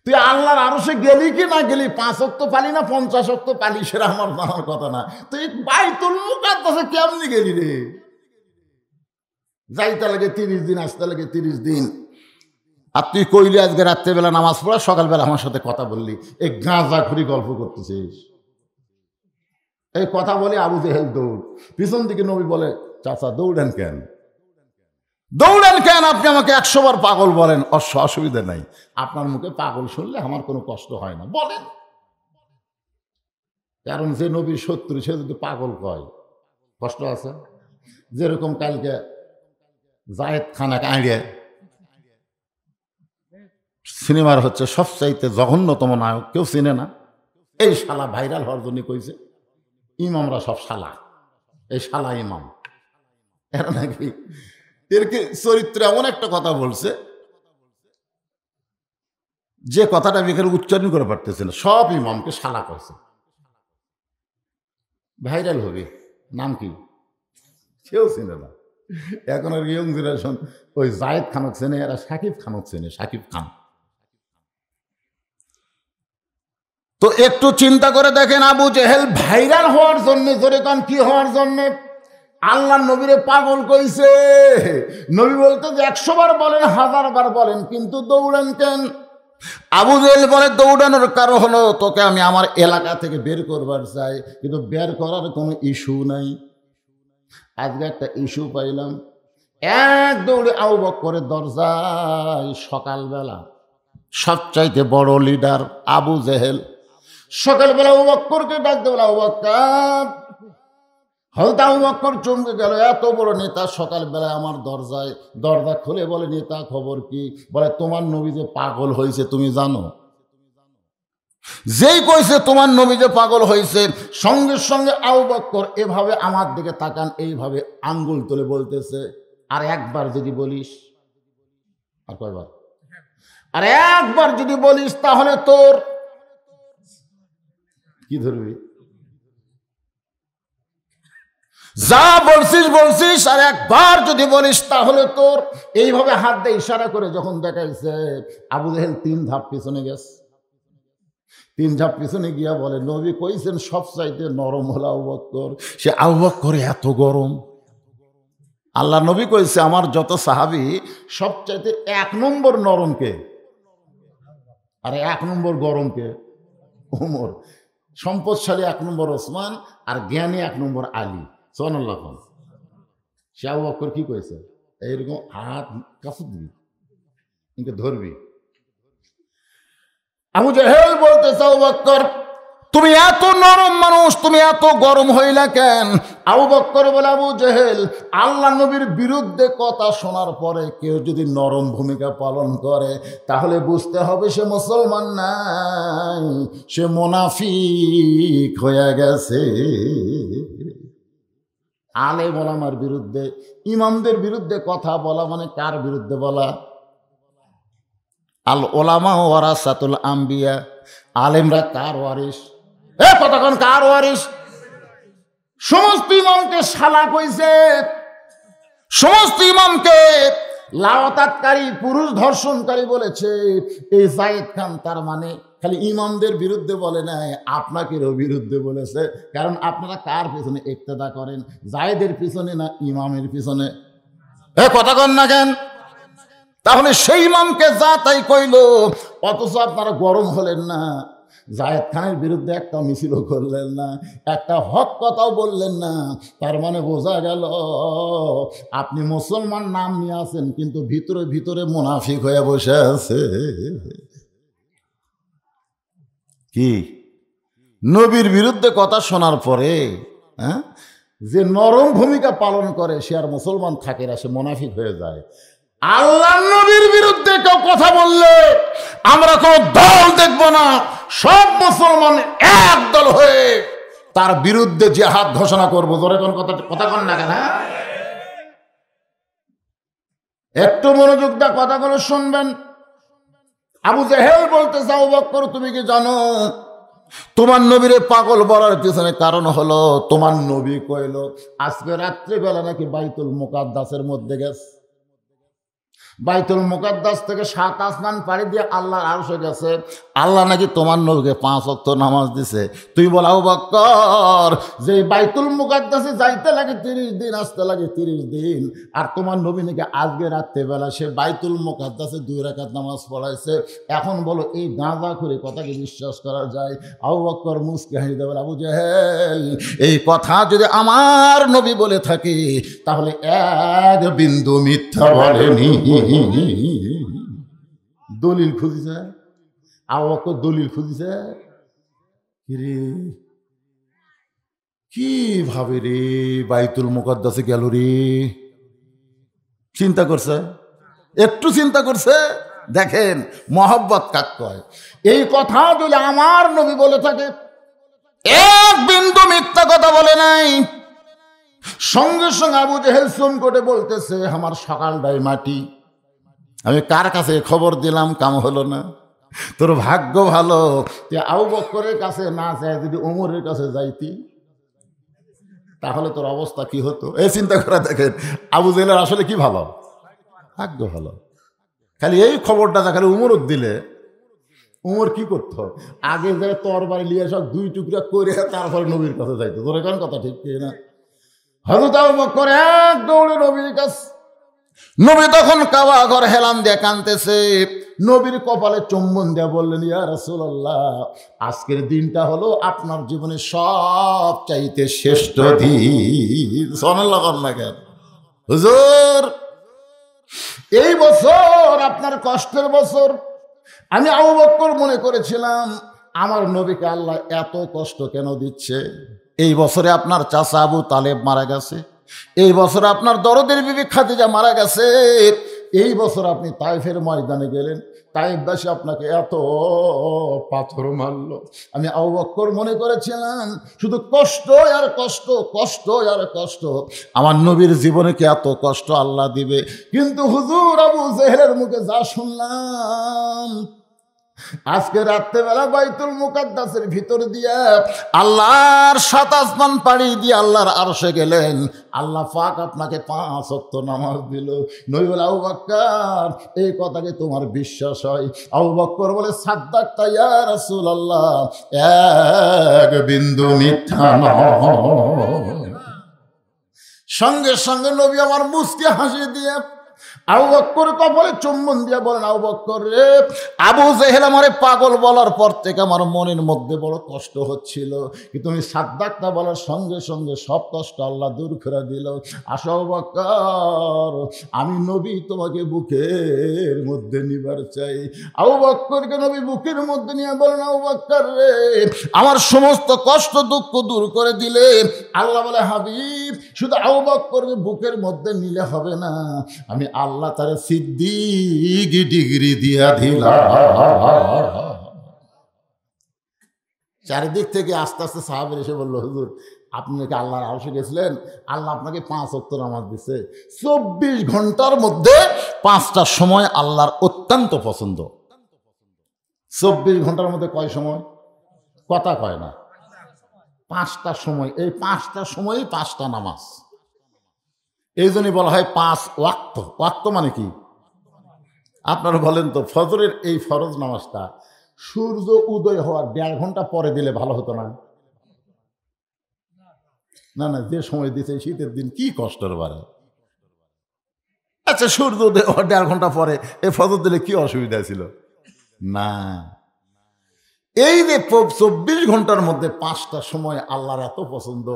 তুই আল্লাহর আরশে গেলি কি না গেলি, 5 ওয়াক্ত পালি না 50 ওয়াক্ত পালি, সেটা আমার জানার কথা না। তুই বাইতুল মুকাদ্দাসে কেমনি গেলি রে? যাইতে লাগে 30 দিন, আসতে লাগে 30 দিন। আর তুই কইলি আজকে রাত্রেবেলা নামাজ পড়া, সকালবেলা আমার সাথে কথা বললি, এই গাঁজাখুরি গল্প করতেছিস। এই কথা বলে আবু জেহেল দৌড়। পিছন দিকে নবী বলে চাচা দৌড়েন কেন? দৌড়েন কেন? আপনি আমাকে 100 বার পাগল বলেন, অসুবিধা নাই। আপনার মুখে পাগল শুনলে আমার কোনো কষ্ট হয় না, বলেন। কারণ যে নবীর শত্রু সে যদি পাগল কয় কষ্ট আছে। যেরকম কালকে জায়েদ খানাকে আঁড়িয়ে সিনেমার হচ্ছে সবচাইতে জঘন্যতম নায়ক, কেউ চিনে না, এই শালা ভাইরাল হওয়ার জন্য কইছে ইমামরা সব শালা, এই শালা ইমাম। এরা নাকি এরকে চরিত্রে এমন একটা কথা বলছে যে কথাটা আমি এখানে উচ্চারণ করে পারতেছে না। সব ইমামকে শালা করছে, ভাইরাল হবে। নাম কি? কেউ চিনে না। এখন আর ইয়ং জেনারেশন ওই জায়েদ খানক চেনে, এরা সাকিব খানক চেনে, সাকিব খান। তো একটু চিন্তা করে দেখেন, আবু জেহেল ভাইরাল হওয়ার জন্য, জোরে কান কি হওয়ার জন্য? আল্লাহ নবীরে পাগল কইছে। নবী বলতে যে 100 বার বলেন, 1000 বার বলেন, কিন্তু দৌড়ান কেন? আবু জেহেল বলে দৌড়ানোর কারণ হলো তোকে আমি আমার এলাকা থেকে বের করবার চাই, কিন্তু বের করার কোনো ইস্যু নাই। আজকে একটা ইস্যু পাইলাম, এক দৌড়ে আবু বকরের দরজায় সকালবেলা সবচাইতে বড় লিডার আবু জেহেল সকালবেলা আবু বকরকে ডাকতে বলে আবু বকর। হয়তো আবু বকর চমকে গেল, এত বড় নেতা সকালবেলায় আমার দরজায়। দরজা খুলে বলে নেতা খবর কি? বলে তোমার নবী যে পাগল হয়েছে তুমি জানো? যেই কইছে তোমার নবী যে পাগল হয়েছে, সঙ্গে সঙ্গে আবু বকর এভাবে আমার দিকে তাকান, এইভাবে আঙ্গুল তুলে বলতেছে আর একবার যদি বলিস। আর কয়বার? আর একবার যদি বলিস তাহলে তোর কি ধরবি? যা বলছিস বলছিস, আর একবার যদি বলিস তাহলে তোর এইভাবে হাত দিয়ে ইশারা করে যখন দেখাইছে, আবু জেহেল 3 ধাপ পিছনে গেছে। 3 ধাপ পিছনে গিয়া বলে, নবী কইছেন সবচাইতে নরম হলো আবু বকর। সে আবু বকর এত গরম? আল্লাহ নবী কইছে আমার যত সাহাবী সবচাইতে 1 নম্বর নরম কে? আর 1 নম্বর গরম কে? ওমর। সম্পদশালী 1 নম্বর ওসমান, আর জ্ঞানী 1 নম্বর আলী। সুবহানাল্লাহ। সে আবু বকর কি কইছে? এইরকম হাত কাছে দিবি, কিন্তু ধরবি। আবু জেহেল বলতেছে, আবু বকর তুমি এত নরম মানুষ, তুমি এত গরম হইলা কেন? আবু বকর বলে, আবু জেহেল আল্লাহ নবীর বিরুদ্ধে কথা শোনার পরে কেউ যদি নরম ভূমিকা পালন করে তাহলে বুঝতে হবে সে মুসলমান নাই, সে মুনাফিক হয়ে গেছে। আলেম ওলামার বিরুদ্ধে, ইমামদের বিরুদ্ধে কথা বলা মানে কার বিরুদ্ধে বলা? আল ওলামা ওয়ারাসাতুল আম্বিয়া। আলেমরা কার ওয়ারিস? কতক্ষণ কার ওয়ারিস? সমস্ত ইমামকে শালা কইছে, সমস্ত ইমামকে লাওয়াতাতকারী, পুরুষ ধর্ষণকারী বলেছে। এই জায়েদ খান তার মানে খালি ইমামদের বিরুদ্ধে বলে নাই, আপনাকেরও বিরুদ্ধে বলেছে। কারণ আপনারা কার পিছনে ইক্তেদা করেন? জায়েদের পিছনে না ইমামের পিছনে? কথা কন না কেন? তাহলে সেই ইমামকে যা তাই কইল, অথচ আপনারা গরম হলেন না, জায়েদ খানের বিরুদ্ধে একটা মিছিলও করলেন না, একটা হক কথাও বললেন না। তার মানে বোঝা গেল আপনি মুসলমান নাম নিয়ে আছেন, কিন্তু ভিতরে ভিতরে মুনাফিক হয়ে বসে আছে। কি নবীর বিরুদ্ধে কথা শোনার পরে যে নরম ভূমিকা পালন করে সে আর মুসলমান থাকে না, সে মুনাফিক হয়ে যায়। আল্লাহ নবীর বিরুদ্ধে কেউ কথা বললে আমরা কোনো দল দেখব না, সব মুসলমান এক দল হয়ে তার বিরুদ্ধে জিহাদ ঘোষণা করবো। জোরে কোন কথা কন না কেন? একটু মনোযোগ দিয়ে কথাগুলো শুনবেন। আবু জেহেল বলতেছে, আবু বকর তুমি কি জানো তোমার নবীরে পাগল বলার পিছনে কারণ হলো তোমার নবী কইল আজকে রাত্রিবেলা নাকি বাইতুল মুকাদ্দাসের মধ্যে গেছে, বাইতুল মুকাদ্দাস থেকে 7 আসমান পাড়ি দিয়ে আল্লাহর আরশে গেছে। আল্লাহ নাকি তোমার নবীকে 5 ওয়াক্ত নামাজ দিছে। তুই বল আবু বকর, যে বাইতুল মুকাদ্দাসে যাইতে লাগে 30 দিন, আসতে লাগে 30 দিন, আর তোমার নবী নাকি আজকে রাত্রেবেলা সে বাইতুল মুকাদ্দাসে 2 রাকাত নামাজ পড়াইছে। এখন বলো এই গাঁজা করে কথাকে বিশ্বাস করা যায়? আবু বকর মুস্কি হাসি দেবে, আবু জেহেল এই কথা যদি আমার নবী বলে থাকে তাহলে এক বিন্দু মিথ্যা বলেনি। দলিল খুঁজিছে আবু বকর, দলিল খুঁজিছে। কি ভাবে রে বাইতুল মুকাদ্দাসে গেল রে? চিন্তা করছে, একটু চিন্তা করছে। দেখেন মহব্বত কাক কয়। এই কথা যদি আমার নবী বলে থাকে, এক বিন্দু মিথ্যা কথা বলে নাই। সঙ্গে সঙ্গে আবু জেহেল সুম করে বলতেছে, আমার সকালটাই মাটি, আমি কার কাছে খবর দিলাম, কাম হলো না। তোর ভাগ্য ভালো তুই আবু বকরের কাছে না যায়, যদি ওমরের কাছে যাইতি তাহলে তোর অবস্থা কি হতো? এই চিন্তা করে দেখেন আবু জেহেলের আসলে কি ভালো, ভাগ্য ভালো। খালি এই খবরটা যা খালি উমরক দিলে, উমর কি করতো? আগে যে তরবারি লিয়ে সব 2 টুকরা করে তারপরে নবীর কাছে যাইতো। তোর এখন কথা ঠিক না? হযরত আবু বকর এক দৌড়ে নবীর কাছে। নবী তখন কাবা ঘর হেলান দিয়ে কাঁদতেছে। নবীর কপালে চুম্বন দিয়ে বললেন, ইয়া রাসূলুল্লাহ, আজকের দিনটা হলো আপনার জীবনের সবচাইতে শ্রেষ্ঠ দিন। সুবহানাল্লাহ। হুজুর এই বছর আপনার কষ্টের বছর। আমি আবু বকর মনে করেছিলাম আমার নবীকে আল্লাহ এত কষ্ট কেন দিচ্ছে। এই বছরে আপনার চাচা আবু তালেব মারা গেছে, এই বছর আপনার দরদের বিবি খাদিজা মারা গেছে, এই বছর আপনি তাইফের ময়দানে গেলেন, তাইফবাসী আপনাকে এত পাথর মারল। আমি আবু বকর মনে করেছিলাম শুধু কষ্ট আর কষ্ট, কষ্ট আর কষ্ট, আমার নবীর জীবনে কি এত কষ্ট আল্লাহ দিবে? কিন্তু হুজুর আবু জেহেলের মুখে যা শুনলাম, আজকে রাত্রেবেলা বাইতুল মুকাদ্দাসের ভিতর দিয়ে আল্লাহর ৭ আসমান পাড়ি দিয়ে আল্লাহর আরশে গেলেন। আল্লাহ পাক আপনাকে ৫ ওয়াক্ত নামাজ দিল। নবী বলে, আবু বকর, এই কথাকে তোমার বিশ্বাস হয়? আবু বকর বলে, সাদ্দাকতা ইয়া রাসূলুল্লাহ, এক বিন্দু মিথ্যা নয়। সঙ্গে সঙ্গে নবী আমার মুচকি হাসি দিয়ে আবু বকর কপালে চুম্বন দিয়ে বলেন, আবু বকর রে, আবু জেহেল আমারে পাগল বলার পর থেকে আমার মনের মধ্যে বড় কষ্ট হচ্ছিল, কিন্তু তুমি সাদ্দাকতা বলার সঙ্গে সঙ্গে সব কষ্ট আল্লাহ দূর করে দিল। আসো আবু বকর, আমি নবী তোমাকে বুকের মধ্যে নিবার চাই। আবু বকরকে নবী বুকের মধ্যে নিয়ে বলেন, আবু বকর রে, আমার সমস্ত কষ্ট দুঃখ দূর করে দিলে। আল্লাহ বলে, হাবিব, শুধু আবু বকরকে বুকের মধ্যে নিলে হবে না, আমি আল্লাহ তারে সিদ্দিক ডিগ্রি দিয়া দিলাম। চারিদিক থেকে আস্তে আস্তে সাহাবের এসে বললো, হুজুর, আপনি নাকি আল্লাহর আরশে গেছিলেন, আল্লাহ আপনাকে ৫ ওয়াক্ত নামাজ দিচ্ছে। ২৪ ঘন্টার মধ্যে ৫টা সময় আল্লাহর অত্যন্ত পছন্দ। ২৪ ঘন্টার মধ্যে কয় সময়? কথা কয় না, ৫টা সময়। এই ৫টা সময়ই ৫টা নামাজ। এই জন্যই বলা হয় ৫ ওয়াক্ত। ওয়াক্ত মানে কি আপনারা বলেন তো? ফজরের এই ফরজ নামাজটা সূর্য উদয় হওয়ার ১.৫ ঘন্টা পরে দিলে ভালো হতো না? না না, যে সময় দিচ্ছে শীতের দিন কি কষ্টের বারে। আচ্ছা, সূর্য উদয় হওয়ার ১.৫ ঘন্টা পরে এই ফজর দিলে কি অসুবিধা ছিল? না, এই যে ২৪ ঘন্টার মধ্যে ৫টা সময় আল্লাহর এত পছন্দ।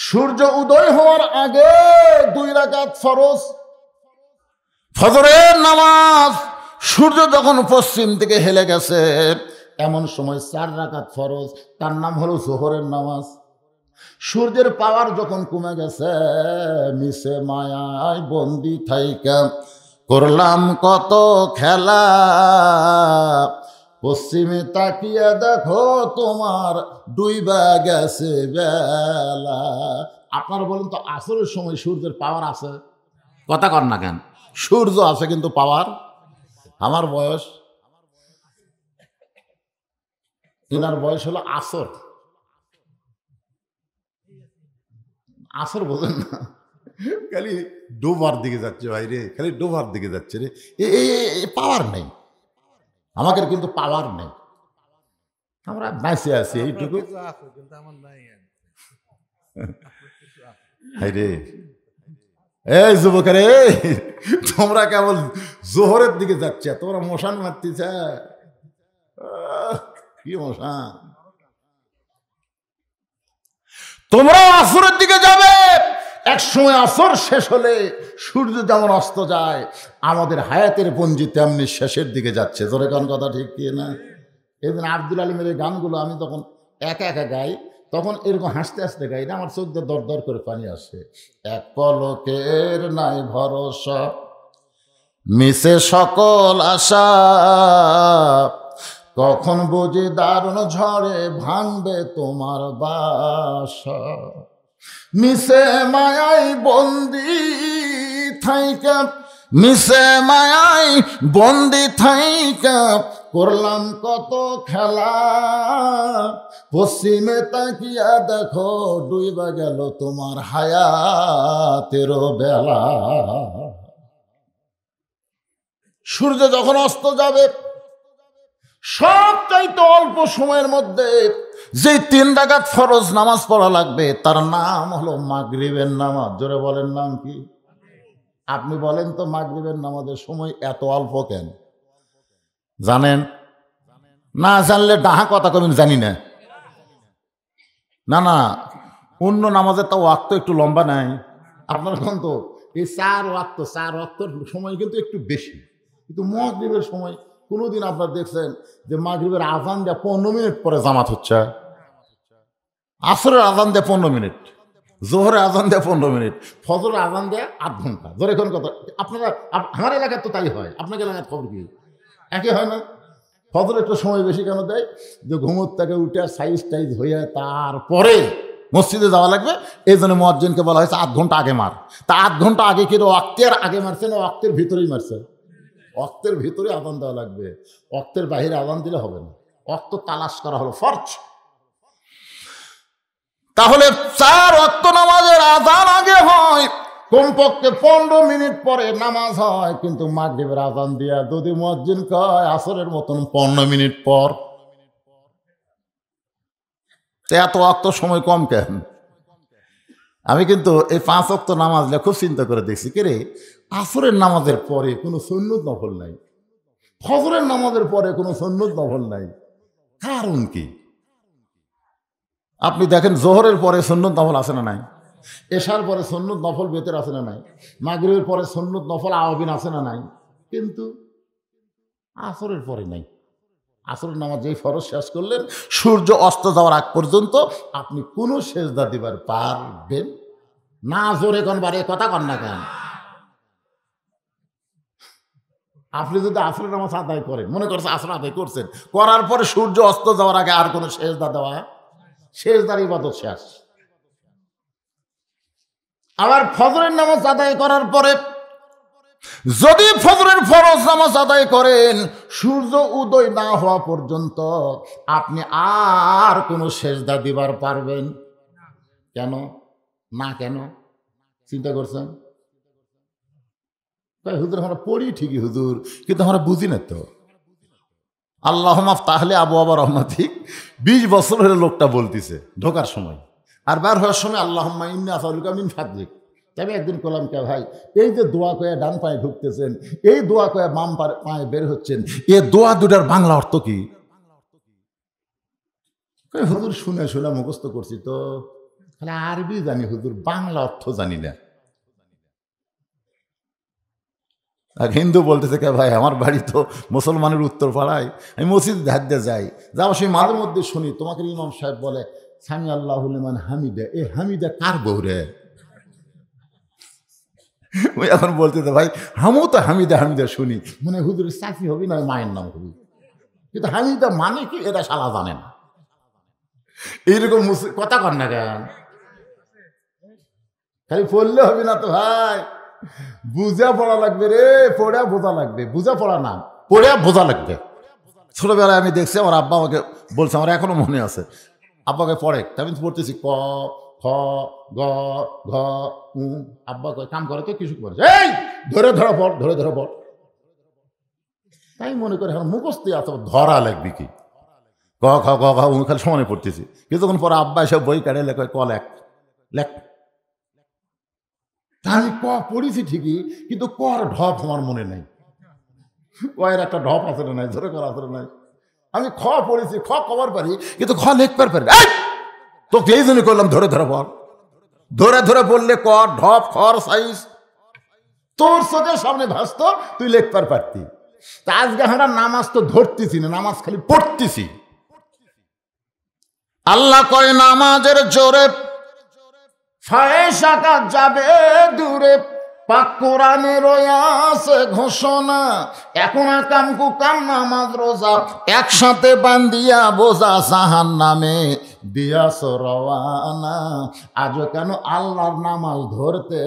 সূর্য উদয় হওয়ার আগে ২ রাকাত ফরজ ফজরের নামাজ। সূর্য যখন পশ্চিম থেকে হেলে গেছে এমন সময় ৪ রাকাত ফরজ, তার নাম হলো জোহরের নামাজ। সূর্যের পাওয়ার যখন কমে গেছে, মিশে মায়ায় বন্দি থাইকা করলাম কত খেলা, পশ্চিমে তাকিয়ে দেখো তোমার ডুইবা গেছে বেলা। আপনারা বলেন তো, আসরের সময় সূর্যের পাওয়ার আছে? কথা কর না কেন? সূর্য আছে কিন্তু পাওয়ার। আমার বয়স, এনার বয়স হলো আসর। আসর বোঝেন না? খালি ডোবার দিকে যাচ্ছে ভাই রে, খালি ডোবার দিকে যাচ্ছে রে। পাওয়ার নেই আমাদের, কিন্তু পাওয়ার নেই। আমরা বেঁচে আছি এইটুকু। রে এই যুবকেরে, তোমরা কেবল জোহরের দিকে যাচ্ছে, তোমরা মশান মারতেছ। কি মশান? তোমরা আসরের দিকে যাবে। এক সময় আসর শেষ হলে সূর্য যেমন অস্ত যায়, আমাদের হায়াতের পঞ্জি তেমনি শেষের দিকে যাচ্ছে। জোরে গান কথা ঠিক কি না? এই দিন আব্দুল আলিমের এই গানগুলো আমি তখন একা একা গাই, তখন এরকম হাসতে হাসতে গাই না, আমার চোখ দিয়ে দর দর করে পানি আসে। এক পলকের নাই ভরসা, মিশে সকল আশা, কখন বুঝি দারুণ ঝড়ে ভাঙবে তোমার বাসা, মিশে মায়াই বন্দি থাইকা, মিশে মায়াই বন্দি থাইকা করলাম কত খেলা, পশ্চিমে তাকিয়া দেখো ডুইবা গেল তোমার হায়াতের বেলা। সূর্য যখন অস্ত যাবে, সবচাইতে অল্প সময়ের মধ্যে যে ৩ রাকাত ফরজ নামাজ পড়া লাগবে তার নাম হলো মাগরিবের নামাজ। জোরে বলেন, নাম কি? আপনি বলেন তো, মাগরিবের নামাজের সময় এত অল্প কেন? জানেন? না জানলে ডাহা কথা কবেন, জানি না। না না, অন্য নামাজের তো ওয়াক্ত একটু লম্বা নাই। আপনার এখন তো এই ৪ ওয়াক্তর সময় কিন্তু একটু বেশি, কিন্তু মাগরিবের সময় কোনোদিন আপনার দেখছেন যে মাগরিবের আজান দেয়া ১৫ মিনিট পরে জামাত হচ্ছে? আসরের আজান দেয়া ১৫ মিনিট, জোহরের আজান দেয়া ১৫ মিনিট, ফজরের আজান দেয়া ৮ ঘন্টা। ধরে কোন কথা? আপনারা, আমার এলাকায় তো তাই হয়, আপনাকে এলাকার খবর কি একই হয় না? ফজর একটু সময় বেশি কেন দেয়? যে ঘুমোর থেকে উঠে সাইজ টাইজ হয়ে তারপরে মসজিদে যাওয়া লাগবে, এই জন্য মুয়াজ্জিনকে বলা হয়েছে ৮ ঘন্টা আগে মার। তা ৮ ঘন্টা আগে কি ওয়াক্তের আগে মারছে না ওয়াক্তের ভিতরেই মারছে? ওয়াক্তের ভিতরে আযান দেওয়া লাগবে, ওয়াক্তের বাইরে আযান দিলে হবে না। ওয়াক্ত তালাশ করা হলো ফরজ। তাহলে 4 ওয়াক্ত নামাজের আযান আগে হয়, কমপক্ষে 15 মিনিট পরে নামাজ হয়। কিন্তু মাগরিবের আযান দিয়া যদি মুয়াজ্জিন কয় আসরের মতন 15 মিনিট পর, এত ওয়াক্ত সময় কম কেন? আমি কিন্তু এই 5 ওয়াক্ত নামাজ খুব চিন্তা করে দেখছি, কে রে আসরের নামাজের পরে কোনো সুন্নত নফল নাই, ফজরের নামাজের পরে কোনো সুন্নত নফল নাই, কারণ কি? আপনি দেখেন জোহরের পরে সুন্নত নফল আছে না নাই, এশার পরে সুন্নত নফল বেতের আছে না নাই, মাগরিবের পরে সুন্নত নফল আওয়াবিন আছে না নাই, কিন্তু আসরের পরে নাই। আসরের নামাজ যেই ফরজ শেষ করলেন, সূর্য অস্ত যাওয়ার আগ পর্যন্ত আপনি কোনো সেজদা দিবার পারবেন না। জোরে কোন বারে কথা কন না কেন? আপনি যদি আসরের নামাজ আদায় করেন, মনে করছে আসর আদায় করছেন, করার পরে সূর্য অস্ত যাওয়ার আগে আর কোনো সেজদা দেওয়া, সেজদার ইবাদত শেষ। আবার ফজরের নামাজ আদায় করার পরে যদি ফজরের ফরজ নামাজ আদায় করেন, সূর্য উদয় না হওয়া পর্যন্ত আপনি আর কোনো সেজদা দিবার পারবেন কেন না? কেন চিন্তা করছেন? হুজুর আমরা পড়ি ঠিকই হুজুর, কিন্তু আমরা বুঝি না তো। আল্লাহুম্মা তাহলে আবু আবা রহমাতিক 20 বছর হলে লোকটা বলতেছে ঢোকার সময়, আর বার হওয়ার সময় আল্লাহুম্মা ইন্নী আসআলুকা মিন ফাদলিক। তবে একদিন বললাম, কে ভাই এই যে দোয়া কয়ে ডান পায়ে ঢুকতেছেন, এই দোয়া কয়ে বাম পায়ে বের হচ্ছেন, এ দোয়া দুটার বাংলা অর্থ কি? হুজুর শুনে শুনে মুখস্থ করছি তো, তাহলে আরবি জানি হুজুর, বাংলা অর্থ জানি না। আর হিন্দু বলতেছে, কে ভাই আমার বাড়ি তো মুসলমানের উত্তর পাড়ায়, আমি মসজিদ ধার দিয়ে যাই, যাওয়ার সেই মাঝে মধ্যে শুনি তোমাকে ইমাম সাহেব বলে সামি আল্লাহু লিমান হামিদা, এ হামিদা কার বউ রে? ওই এখন বলতেছে ভাই হামু তো হামিদা হামিদা শুনি, মানে হুজুরের চাকরি হবি না মায়ের নাম হবি, কিন্তু হামিদা মানে কি এটা শালা জানে না। এইরকম কথা কর না কেন? খালি পড়লে হবি না তো ভাই, বুঝা পড়া লাগবে রে, পড়া বোঝা লাগবে, বুঝা পড়া না পড়া বোঝা লাগবে। ছোটবেলায় আমি দেখছি আমার আব্বা আমাকে বলছে, আমার এখনো মনে আছে, আব্বাকে পড়ে, আমি পড়তেছি ক খ গ ঘ উ, আব্বা কাম করে তো কিছু করে এই ধরে ধরা পড়, ধরে ধরা পড়। তাই মনে করে এখন মুখস্থই আছে, ধরা লাগবে কি? ক খ গ ঘ উ খালি সমানে পড়তেছি, কিছুক্ষণ পরে আব্বা এসব বই কাটে লেখ, ক লেখ লেখ। আমি ক পড়েছি ঠিকই, কিন্তু কর ঢপ আমার মনে নাই, কয়ের একটা ঢপ আসলে নাই, ধরে করা আসলে নাই। আমি খ পড়েছি, খ কবার পারি, কিন্তু খ লেখবার পারি। তো এই জন্য করলাম ধরে ধরে পড়, ধরে ধরে পড়লে ক ঢপ খর সাইজ তোর চোখের সামনে ভাসত, তুই লেখবার পারতি। তা আজকে আমরা নামাজ তো ধরতেছি না, নামাজ খালি পড়তেছি। আল্লাহ কয় নামাজের জোরে ফায়সাকা যাবে দূরে, পাক কোরআনে রয়াছে ঘোষণা, এখন আকাম কুকাম নামাজ রোজা একসাথে বান্দিয়া বোঝা জাহান্নামে দিয়াছ রওয়ানা। আজও কেন আল্লাহর নামাজ ধরতে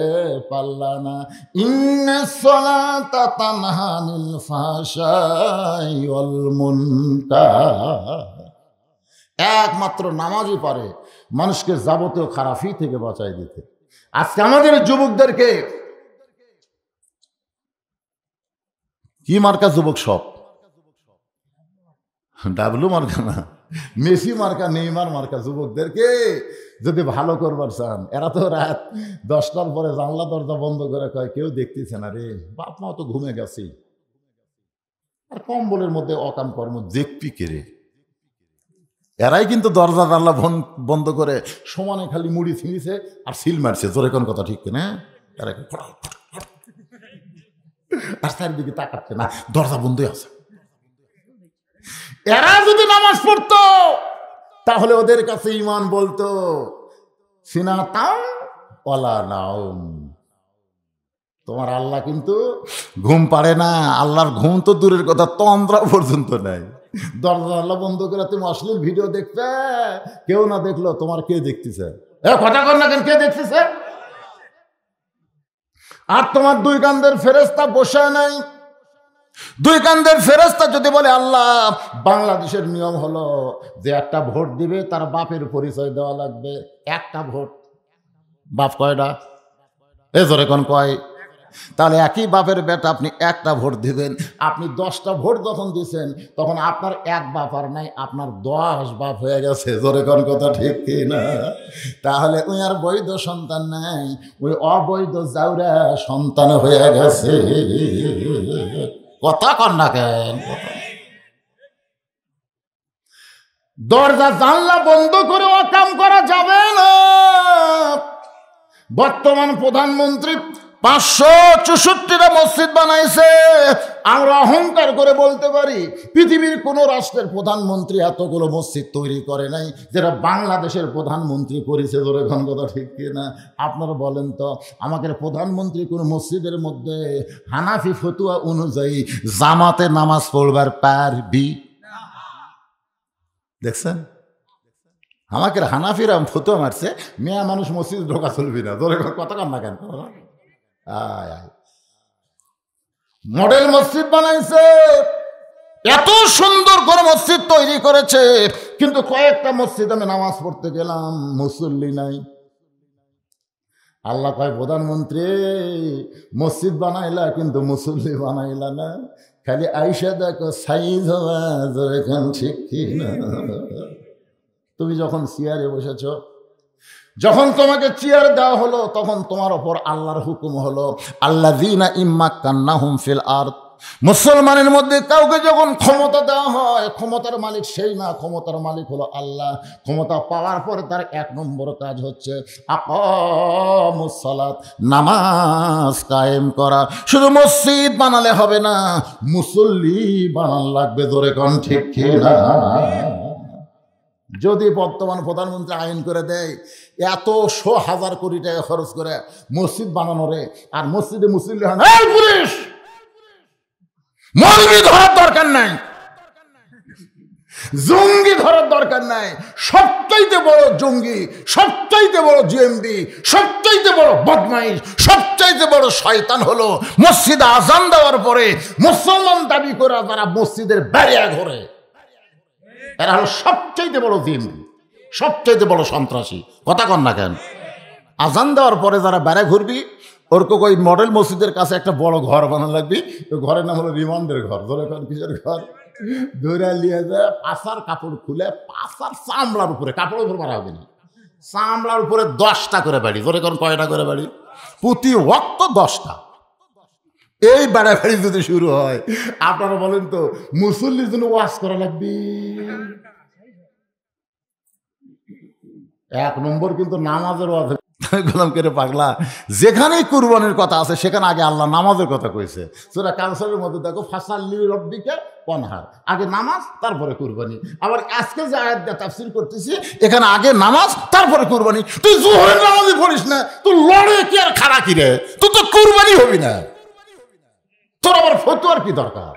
পারলা না? ইন্নাস সালাতা তানহা আনিল ফাহশাই ওয়াল মুনকার। একমাত্র নামাজই পারে মানুষকে যাবতীয় খারাপি থেকে বাঁচাই দিতে। আজকে আমাদের যুবকদেরকে কি মার্কা যুবক, সব ডাবলু মার্কা না, মেসি মার্কা, নেইমার মার্কা যুবকদেরকে যদি ভালো করবার চান, এরা তো রাত 10টার পরে জানলা দরজা বন্ধ করে কয় কেউ দেখতেছে না রে, বাপ মা তো ঘুমে গেছে, আর কম্বলের মধ্যে অকাম কর্ম দেখবি কে রে। এরাই কিন্তু দরজা জানলা বন্ধ করে সমানে খালি মুড়ি ছিঁড়িছে আর সিল মারছে, জোরে কোন কথা ঠিক না? এরা আর চারিদিকে তাকাচ্ছে না, দরজা বন্ধই আছে। এরা যদি নামাজ পড়তো তাহলে ওদের কাছে ইমান বলতো সিনাতাম ওয়ালা নাওম। তোমার আল্লাহ কিন্তু ঘুম পারে না, আল্লাহর ঘুম তো দূরের কথা, তন্দ্রা পর্যন্ত নাই। দরজা আল্লাহ বন্ধ করে তুমি অশ্লীল ভিডিও দেখবে, কেউ না দেখলো তোমার কে দেখতেছে? কথা কর না কেন, কে দেখতেছে? আর তোমার দুই কান্দের ফেরেশতা বসে নাই, দুই কান্দের ফেরেশতা যদি বলে আল্লাহ বাংলাদেশের নিয়ম হলো যে একটা ভোট দিবে তার বাপের পরিচয় দেওয়া লাগবে, একটা ভোট, বাপ কয়টা? এ জোরে কোন কয়? তাহলে একই বাপের বেটা আপনি একটা ভোট দিবেন, আপনি 10টা ভোট যখন দিচ্ছেন তখন আপনার এক বাপ আর নাই, আপনার 10 বাপ হয়ে গেছে। জোরে কোন কথা ঠিক কি না? তাহলে ওই আর বৈধ সন্তান নাই, ওই অবৈধ জাউরা সন্তান হয়ে গেছে। কথা কন না কেন? দরজা জানলা বন্ধ করে ও কাম করা যাবে না। বর্তমান প্রধানমন্ত্রী 564টা মসজিদ বানাইছে। আমরা অহংকার করে বলতে পারি পৃথিবীর কোন রাষ্ট্রের প্রধানমন্ত্রী এতগুলো মসজিদ তৈরি করে নাই যেটা বাংলাদেশের প্রধানমন্ত্রী করেছে। ধরে ঘন কথা ঠিক কিনা? আপনারা বলেন তো, আমাদের প্রধানমন্ত্রী কোন মসজিদের মধ্যে হানাফি ফতুয়া অনুযায়ী জামাতে নামাজ পড়বার পারবি? দেখছেন? আমাকে হানাফিরা ফতুয়া মারছে, মেয়া মানুষ মসজিদ ঢোকা চলবি না। ধরে কথা কন না কেন? মডেল মসজিদ বানাইছে, এত সুন্দর করে মসজিদ তৈরি করেছে, কিন্তু কয়েকটা মসজিদ আমি নামাজ পড়তে গেলাম, মুসল্লি নাই। আল্লাহ কয় প্রধানমন্ত্রী মসজিদ বানাইলা কিন্তু মুসল্লি বানাইলা না, খালি আইসা দেখো সাইজ হওয়া এখন ঠিক না। তুমি যখন চেয়ারে বসেছ, যখন তোমাকে চেয়ার দেওয়া হলো, তখন তোমার ওপর আল্লাহর হুকুম হলো আল্লাযীনা ইম্মাক্কান্নাহুম ফিল আরদ। মুসলমানের মধ্যে কাউকে যখন ক্ষমতা দেওয়া হয়, ক্ষমতার মালিক সেই না, ক্ষমতার মালিক হলো আল্লাহ। ক্ষমতা পাওয়ার পরে তার 1 নম্বর কাজ হচ্ছে আকামুস সালাত, নামাজ কায়েম করা। শুধু মসজিদ বানালে হবে না, মুসল্লি বানান লাগবে। ধরে কোন ঠিক কি না? যদি বর্তমান প্রধানমন্ত্রী আইন করে দেয় এত 100,000 কোটি টাকা খরচ করে মসজিদ বানানোরে, আর মসজিদে মুসল্লি হয় না, পুলিশ মৌলবি ধরার দরকার নাই, জঙ্গি ধরার দরকার নাই। সবচাইতে বড় জঙ্গি, সবচাইতে বড় জিএমবি, সবচাইতে বড় বদমাইশ, সবচাইতে বড় শয়তান হলো মসজিদে আজান দেওয়ার পরে মুসলমান দাবি করা যারা মসজিদের ব্যারিয়ার ঘরে, এরা হলো সবচাইতে বড় জিএমবি, সবচাইতে বড় সন্ত্রাসী। কথা কন না কেন? আজান দেওয়ার পরে যারা বেড়া ঘুরবি, ওরকম ওই মডেল মসজিদের কাছে একটা বড় ঘর বানানো লাগবি। ওই ঘরের নাম হলো রিমান্ডের ঘর। ধরে কোন কিসের ঘর? ধরে নিয়ে যায় পাশার কাপড় খুলে, পাশার চামড়ার উপরে, কাপড়ের উপর মারা হবে না, চামড়ার উপরে 10টা করে বাড়ি। ধরে কোন কয়টা করে বাড়ি? প্রতি ওয়াক্ত 10টা। এই বাড়াবাড়ি যদি শুরু হয়, আপনারা বলেন তো মুসল্লির জন্য ওয়াজ করা লাগবে। 1 নম্বর কিন্তু নামাজের ওয়াজ। গোলাম করে পাগলা, যেখানেই কুরবানির কথা আছে সেখানে আগে আল্লাহ নামাজের কথা কইছে। সূরা কাউসারের মধ্যে দেখো ফাসাল্লি লিরাব্বিকা ওয়ানহার, আগে নামাজ তারপরে কুরবানি। আবার আজকে যে আয়াত দিয়ে তাফসীর করতেছি, এখানে আগে নামাজ তারপরে কুরবানি। তুই জোহরের নামাজই পড়িস না, তুই লড়ে কি আর খাড়া কি রে? তুই তো কুরবানি হবি না, তোর আবার ফতোয়ার কি দরকার?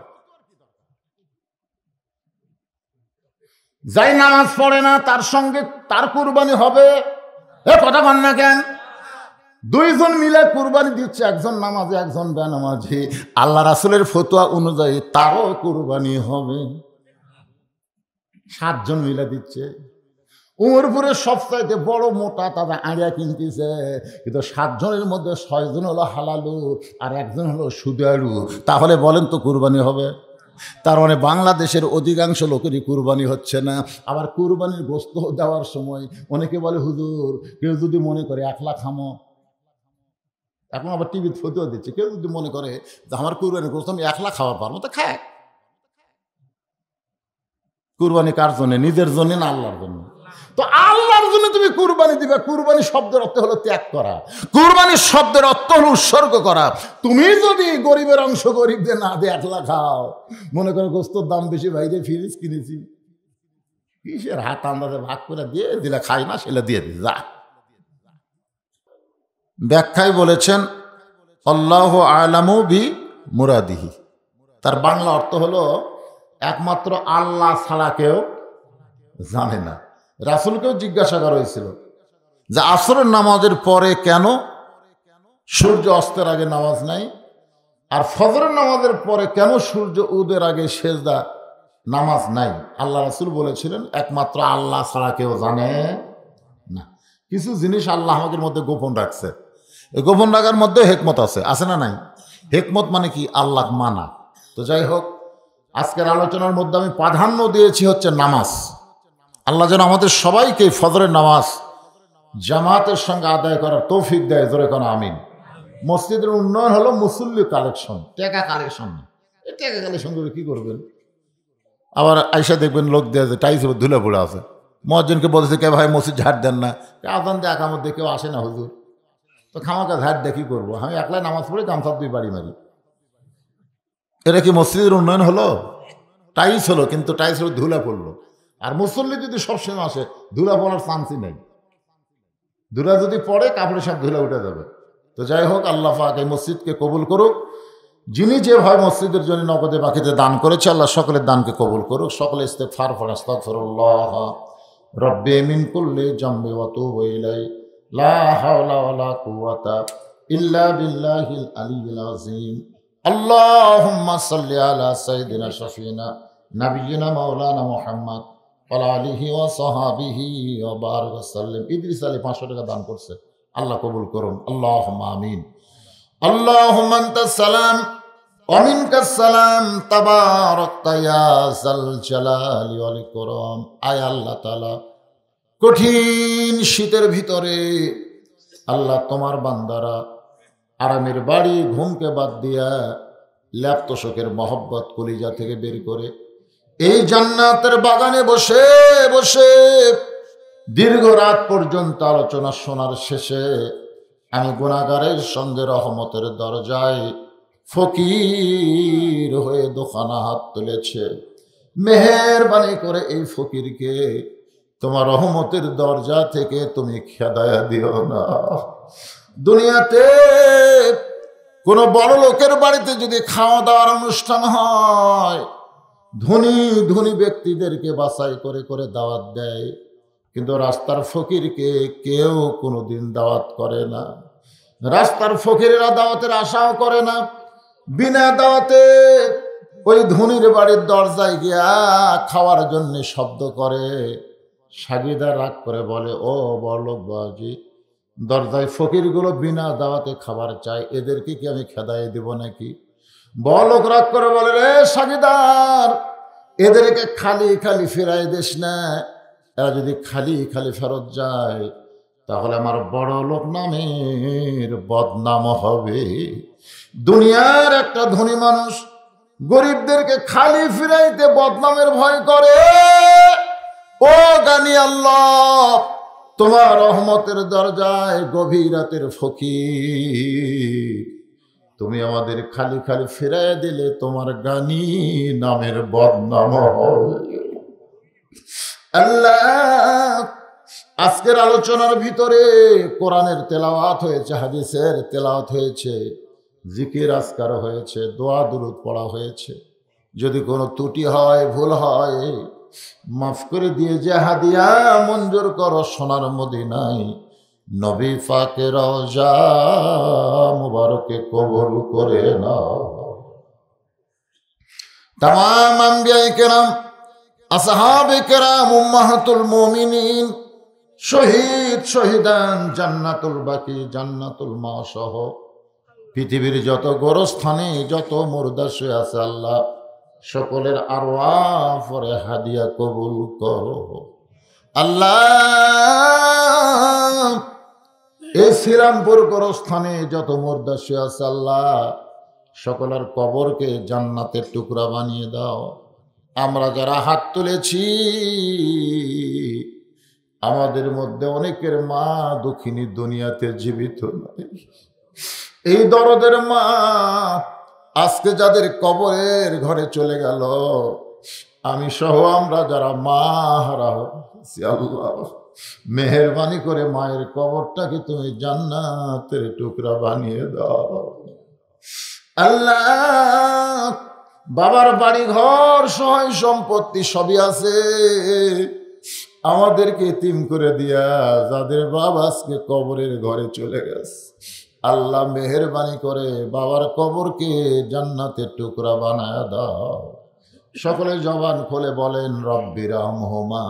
যাই নামাজ পড়ে না তার সঙ্গে তার কুরবানি হবে? এ কথা বল না কেন? 2 জন মিলে কুরবানি দিচ্ছে, একজন নামাজি একজন বেনামাজি। আল্লাহ রাসূলের ফতোয়া অনুযায়ী তারও কুরবানি হবে। 7 জন মিলে দিচ্ছে। উমরপুরের সবচাইতে বড় মোটা তারা আড়িয়া কিনতেছে, কিন্তু 7 জনের মধ্যে 6 জন হলো হালালু আর 1 জন হলো সুদারু। তাহলে বলেন তো কুরবানি হবে? তার মানে বাংলাদেশের অধিকাংশ লোকেরই কুরবানি হচ্ছে না। আবার কুরবানির গোশত দেওয়ার সময় অনেকে বলে হুজুর কেউ যদি মনে করে 1 লাখ খামো, এখন আবার টিভিতে ফতোয়া দিচ্ছে, কেউ যদি মনে করে যে আমার কুরবানির গোশত আমি 1 লাখ খাওয়া পারবো, তো খায়। কুরবানি কার জন্য? নিজের জন্য না আল্লাহর জন্য? তো আল্লাহর জন্য তুমি কুরবানি দিবে। কুরবানি শব্দের অর্থ হলো ত্যাগ করা, কুরবানি শব্দের অর্থ হলো উৎসর্গ করা। তুমি যদি গরিবের অংশ গরিবদের না দিয়ে 1 লাখ খাও, মনে করো গোস্তর দাম বেশি, বাইরে ফ্রিজ কিনেছি, কিসের হাত আন্দাজে ভাগ করে দিয়ে দিলে খাই না, সেটা দিয়ে দিই যা। ব্যাখ্যায় বলেছেন আল্লাহু আ'লামু বি মুরাদিহি, তার বাংলা অর্থ হলো একমাত্র আল্লাহ ছাড়া কেউ জানে না। রাসূলকেও জিজ্ঞাসা করা হয়েছিল যে আসরের নামাজের পরে কেন সূর্য অস্তের আগে নামাজ নাই? আর ফজরের নামাজের পরে কেন সূর্য উদয়ের আগে সেজদা নামাজ নাই? আল্লাহ রাসূল বলেছিলেন একমাত্র আল্লাহ ছাড়া কেউ জানে না। কিছু জিনিস আল্লাহ আমাদের মধ্যে গোপন রাখছে। এই গোপন রাখার মধ্যে হেকমত আছে না নাই? হেকমত মানে কি? আল্লাহ মানা। তো যাই হোক, আজকের আলোচনার মধ্যে আমি প্রাধান্য দিয়েছি হচ্ছে নামাজ। আল্লাহ যেন আমাদের সবাইকে ফজরের নামাজ জামাতের সঙ্গে আদায় করার তৌফিক দেয়। জোরে কোনো আমিন। মসজিদের উন্নয়ন হলো মুসল্লি কালেকশন, টাকা কালেকশন না। এই টাকা কালেকশন করে কি করবেন? আবার আইসা দেখবেন লোক দেয় যে টাইস ধুলে পড়ে আছে। মুয়াজ্জিনকে বলতেছে কে ভাই মসজিদ ঝাড় দেন না, আজান দিয়ে একামত দিয়ে কেউ আসে না হুজুর, তো খামাকা ঝাড় দিয়ে কি করবো? আমি একলাই নামাজ পড়ে গামছা দুই বাড়ি মারি। এটা কি মসজিদের উন্নয়ন হলো? টাইস হলো, কিন্তু টাইস হলো ধুলা পড়লো। আর মুসল্লি যদি সবসময় আসে, ধুলা পড়ার চান্সই নেই। ধুলা যদি পড়ে কাপড়ে সব ধুলা উঠে যাবে। তো যাই হোক, আল্লাহ পাক এই মসজিদকে কবুল করুক। যিনি যেভাবে মসজিদের জন্য নগদে বাকিতে দান করেছে, আল্লাহ সকলের দানকে কবুল করুক। সকলে ইস্তেগফার পড়ে, আস্তাগফিরুল্লাহ রব্বি মিন কুল্লি জামবি ওয়া তুবু ইলাই, লা হাওলা ওয়ালা কুওয়াতা ইল্লা বিল্লাহিল আলিয়্যিল আযীম। আল্লাহুম্মা সাল্লি আলা সাইয়্যিদিনা শাফিনা নাবিয়িনা মাওলানা মুহাম্মদ ওয়া আলিহি ওয়া সাহাবিহি ওয়া বারিক ওয়া সাল্লিম। ইদ্রিস আলী 500 টাকা দান করছে, আল্লাহ কবুল করুন। আল্লাহুম্মা আমিন। আল্লাহুম্মা আনতাস সালাম ওয়া মিনকাস সালাম তাবারাকতা ইয়া যাল জালালি ওয়াল ইকরাম। আয় আল্লাহ তাআলা, কঠিন শীতের ভিতরে আল্লাহ তোমার বান্দারা আরামের বাড়ি ঘুমকে বাদ দিয়া ল্যাপ্তশোকের মহব্বত কলিজা থেকে বের করে এই জান্নাতের বাগানে বসে বসে দীর্ঘ রাত পর্যন্ত আলোচনা শোনার শেষে আমি গুনাহগারের সঙ্গে রহমতের দরজায় ফকির হয়ে দোকানা হাত তুলেছে। মেহেরবানি করে এই ফকিরকে তোমার রহমতের দরজা থেকে তুমি খেদায়া দিও না। দুনিয়াতে কোনো বড় লোকের বাড়িতে যদি খাওয়া দাওয়ার অনুষ্ঠান হয়, ধনী ধনী ব্যক্তিদেরকে বাছাই করে করে দাওয়াত দেয়, কিন্তু রাস্তার ফকিরকে কেউ কোনোদিন দাওয়াত করে না। রাস্তার ফকিরেরা দাওয়াতের আশাও করে না। বিনা দাওয়াতে ওই ধনীর বাড়ির দরজায় গিয়া খাওয়ার জন্য শব্দ করে। সাগিদা রাগ করে বলে, ও বড়লোক বাবাজি, দরজায় ফকিরগুলো বিনা দাওয়াতে খাবার চায়, এদেরকে কি আমি খেদাই দেব নাকি? বড়লোক রাগ করে বলে, রে সাগিদার, এদেরকে খালি খালি ফেরাই দিস না। এরা যদি খালি খালি ফেরত যায় তাহলে আমার বড় লোক নামের বদনাম হবে। দুনিয়ার একটা ধনী মানুষ গরিবদেরকে খালি ফিরাইতে বদনামের ভয় করে। ও গানি আল্লাহ, তোমার রহমতের দরজায় গভীর রাতের ফকির, তুমি আমাদের খালি খালি ফিরাই দিলে তোমার গানি নামের বদনাম হবে। আল্লাহ, আজকের আলোচনার ভিতরে কোরআনের তেলাওয়াত হয়েছে, হাদিসের তেলাওয়াত হয়েছে, জিকির আজকার হয়েছে, দোয়া দুরূদ পড়া হয়েছে। যদি কোনো ত্রুটি হয়, ভুল হয়, মাফ করে দিয়ে যে হাদিয়া মঞ্জুর করো সোনার মদিনায় নবী পাকের রওজা মুবারকে কবুল করে নাও। তামাম আম্বিয়ায়ে কেরাম, আসহাবে কেরাম, উম্মাহাতুল মুমিনিন, শহীদ শহীদান, জান্নাতুল বাকি, জান্নাতুল মা সহ পৃথিবীর যত গোরস্থানে যত মুর্দা শুয়ে আছে, আল্লাহ সকলের আরওয়াহ পরে হাদিয়া কবুল করো। আল্লাহ, এই শ্রীরামপুর গোরস্থানে যত মুর্দা শুয়ে আছে, আল্লাহ সকলের কবরকে জান্নাতের টুকরা বানিয়ে দাও। আমরা যারা হাত তুলেছি, আমাদের মধ্যে অনেকের মা দুঃখিনী দুনিয়াতে জীবিত নাই। এই দরদের মা আজকে যাদের কবরের ঘরে চলে গেল, আমি সহ আমরা যারা মা হারা হয়েছি, আল্লাহ মেহেরবানি করে মায়ের কবরটাকে তুমি জান্নাতের টুকরা বানিয়ে দাও। আল্লাহ, বাবার বাড়ি ঘর সহায় সম্পত্তি সবই আছে, আমাদেরকে এতিম করে দিয়া যাদের বাবা আজকে কবরের ঘরে চলে গেছে, আল্লাহ মেহেরবানি করে বাবার কবরকে জান্নাতের টুকরা বানায় দাও। সকলে জবান খুলে বলেন রব্বিরহামহুমা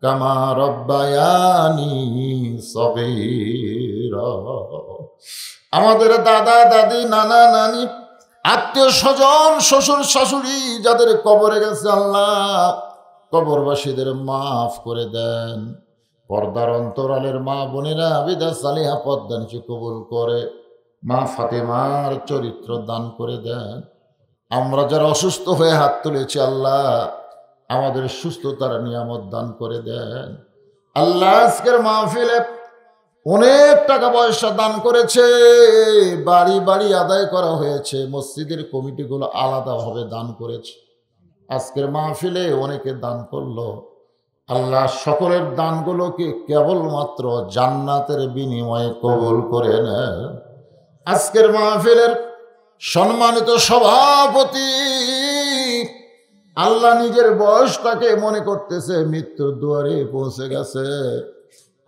কামা রব্বায়ানি সগীরা। আমাদের দাদা দাদি নানা নানি আত্মীয় স্বজন শ্বশুর শাশুড়ি যাদের কবরে গেছে আল্লাহ কবরবাসীদের মাফ করে দেন। পর্দার অন্তরালের মা বোনেরা আবিদা সালিহা পদ্মানিকে কবুল করে মা ফাতেমার চরিত্র দান করে দেন। আমরা যারা অসুস্থ হয়ে হাত তুলেছি আল্লাহ আমাদের সুস্থতার নিয়ামত দান করে দেন। আল্লাহ আজকের মাহফিলে অনেক টাকা পয়সা দান করেছে, বাড়ি বাড়ি আদায় করা হয়েছে, মসজিদের কমিটিগুলো আলাদাভাবে দান করেছে। আজকের মাহফিলে অনেকে দান করলো। আল্লাহ সকলের দানগুলোকে কেবলমাত্র জান্নাতের বিনিময়ে কবুল করে নেন। আজকের মাহফিলের সম্মানিত সভাপতি আল্লাহ নিজের বয়সটাকে মনে করতেছে মৃত্যুর দুয়ারে পৌঁছে গেছে।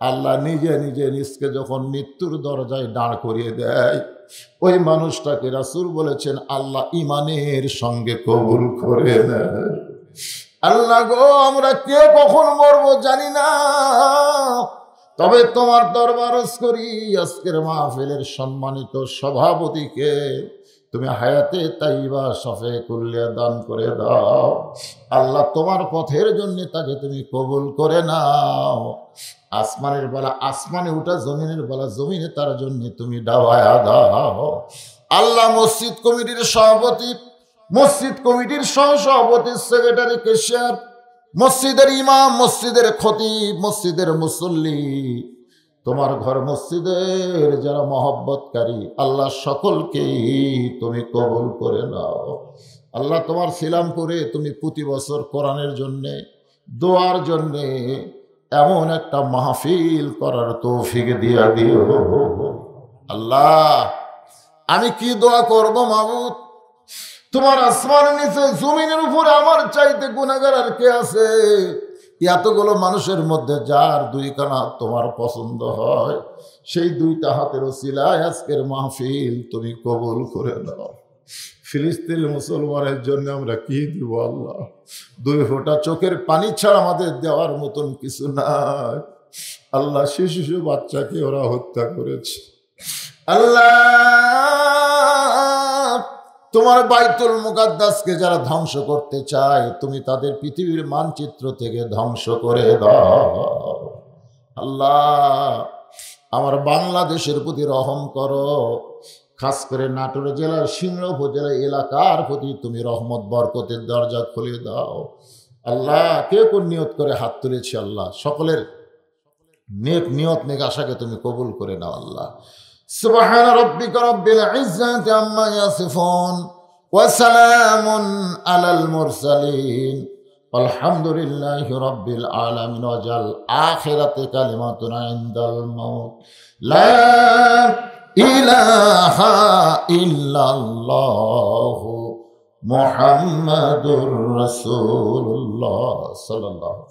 আল্লাহ নিজে নিজে নিজকে যখন মৃত্যুর দরজায় দাঁড় করিয়ে দেয় ওই মানুষটাকে রাসূল বলেছেন আল্লাহ ইমানের সঙ্গে কবুল করে নেয়। আল্লাহ গো আমরা কে কখন মরবো জানি না, তবে তোমার দরবার করি আজকের মাহফিলের সম্মানিত সভাপতিকে তুমি হায়াতে তাইবা শফে কুল্লিয়া দান করে দাও। আল্লাহ তোমার পথের জন্য তাকে তুমি কবুল করে নাও। আসমানের বেলা আসমানে উঠা, জমিনের বেলা জমিনে তার জন্য তুমি ডাবায়া দাও। আল্লাহ মসজিদ কমিটির সভাপতি, মসজিদ কমিটির সহসভাপতি, সেক্রেটারি, কেশিয়ার, মসজিদের ইমাম, মসজিদের খতিব, মসজিদের মুসল্লি, তোমার ঘর মসজিদের যারা মহব্বতকারী আল্লাহ সকলকেই তুমি কবুল করে নাও। আল্লাহ তোমার ছিলাম করে তুমি প্রতি বছর কোরআনের জন্যে দোয়ার জন্যে এমন একটা মাহফিল করার তৌফিক দিয়া দিও। আল্লাহ আমি কি দোয়া করব মাবুদ, তোমার আসমানের নিচে জমিনের উপরে আমার চাইতে গুনাহগার আর কে আছে? এতগুলো মানুষের মধ্যে যার দুইখানা তোমার পছন্দ হয় সেই দুইটা হাতের ওসিলায় আজকের মাহফিল তুমি কবুল করে নাও। ফিলিস্তিন মুসলমানের জন্য আমরা কি দিব আল্লাহ? দুই ফোঁটা চোখের পানি ছাড়া আমাদের দেওয়ার মতন কিছু নাই। আল্লাহ শিশু বাচ্চাকে ওরা হত্যা করেছে। আল্লাহ তোমার বাইতুল মুকাদ্দাসকে যারা ধ্বংস করতে চায় তুমি তাদের পৃথিবীর মানচিত্র থেকে ধ্বংস করে দাও। আল্লাহ আমার বাংলাদেশের প্রতি রহম করো, খাস করে নাটোর জেলার সিংড়া উপজেলা এলাকার প্রতি তুমি রহমত বরকতের দরজা খুলে দাও। আল্লাহ কে কোন নিয়ত করে হাত তুলেছি আল্লাহ সকলের নেক নিয়ত নেক আশাকে তুমি কবুল করে নাও। আল্লাহ সুবহান রাব্বিকা রাব্বিল ইজ্জাতি আম্মা ইয়াসিফুন ওয়া সালামুন আলাল মুরসালিন আলহামদুলিল্লাহি রাব্বিল আলামিন। ওয়াজাল আখিরাতে কালিমাতুনা ইনদাল মাউত লা ইলাহা ইল্লাল্লাহু মুহাম্মাদুর রাসূলুল্লাহ সাল্লাল্লাহু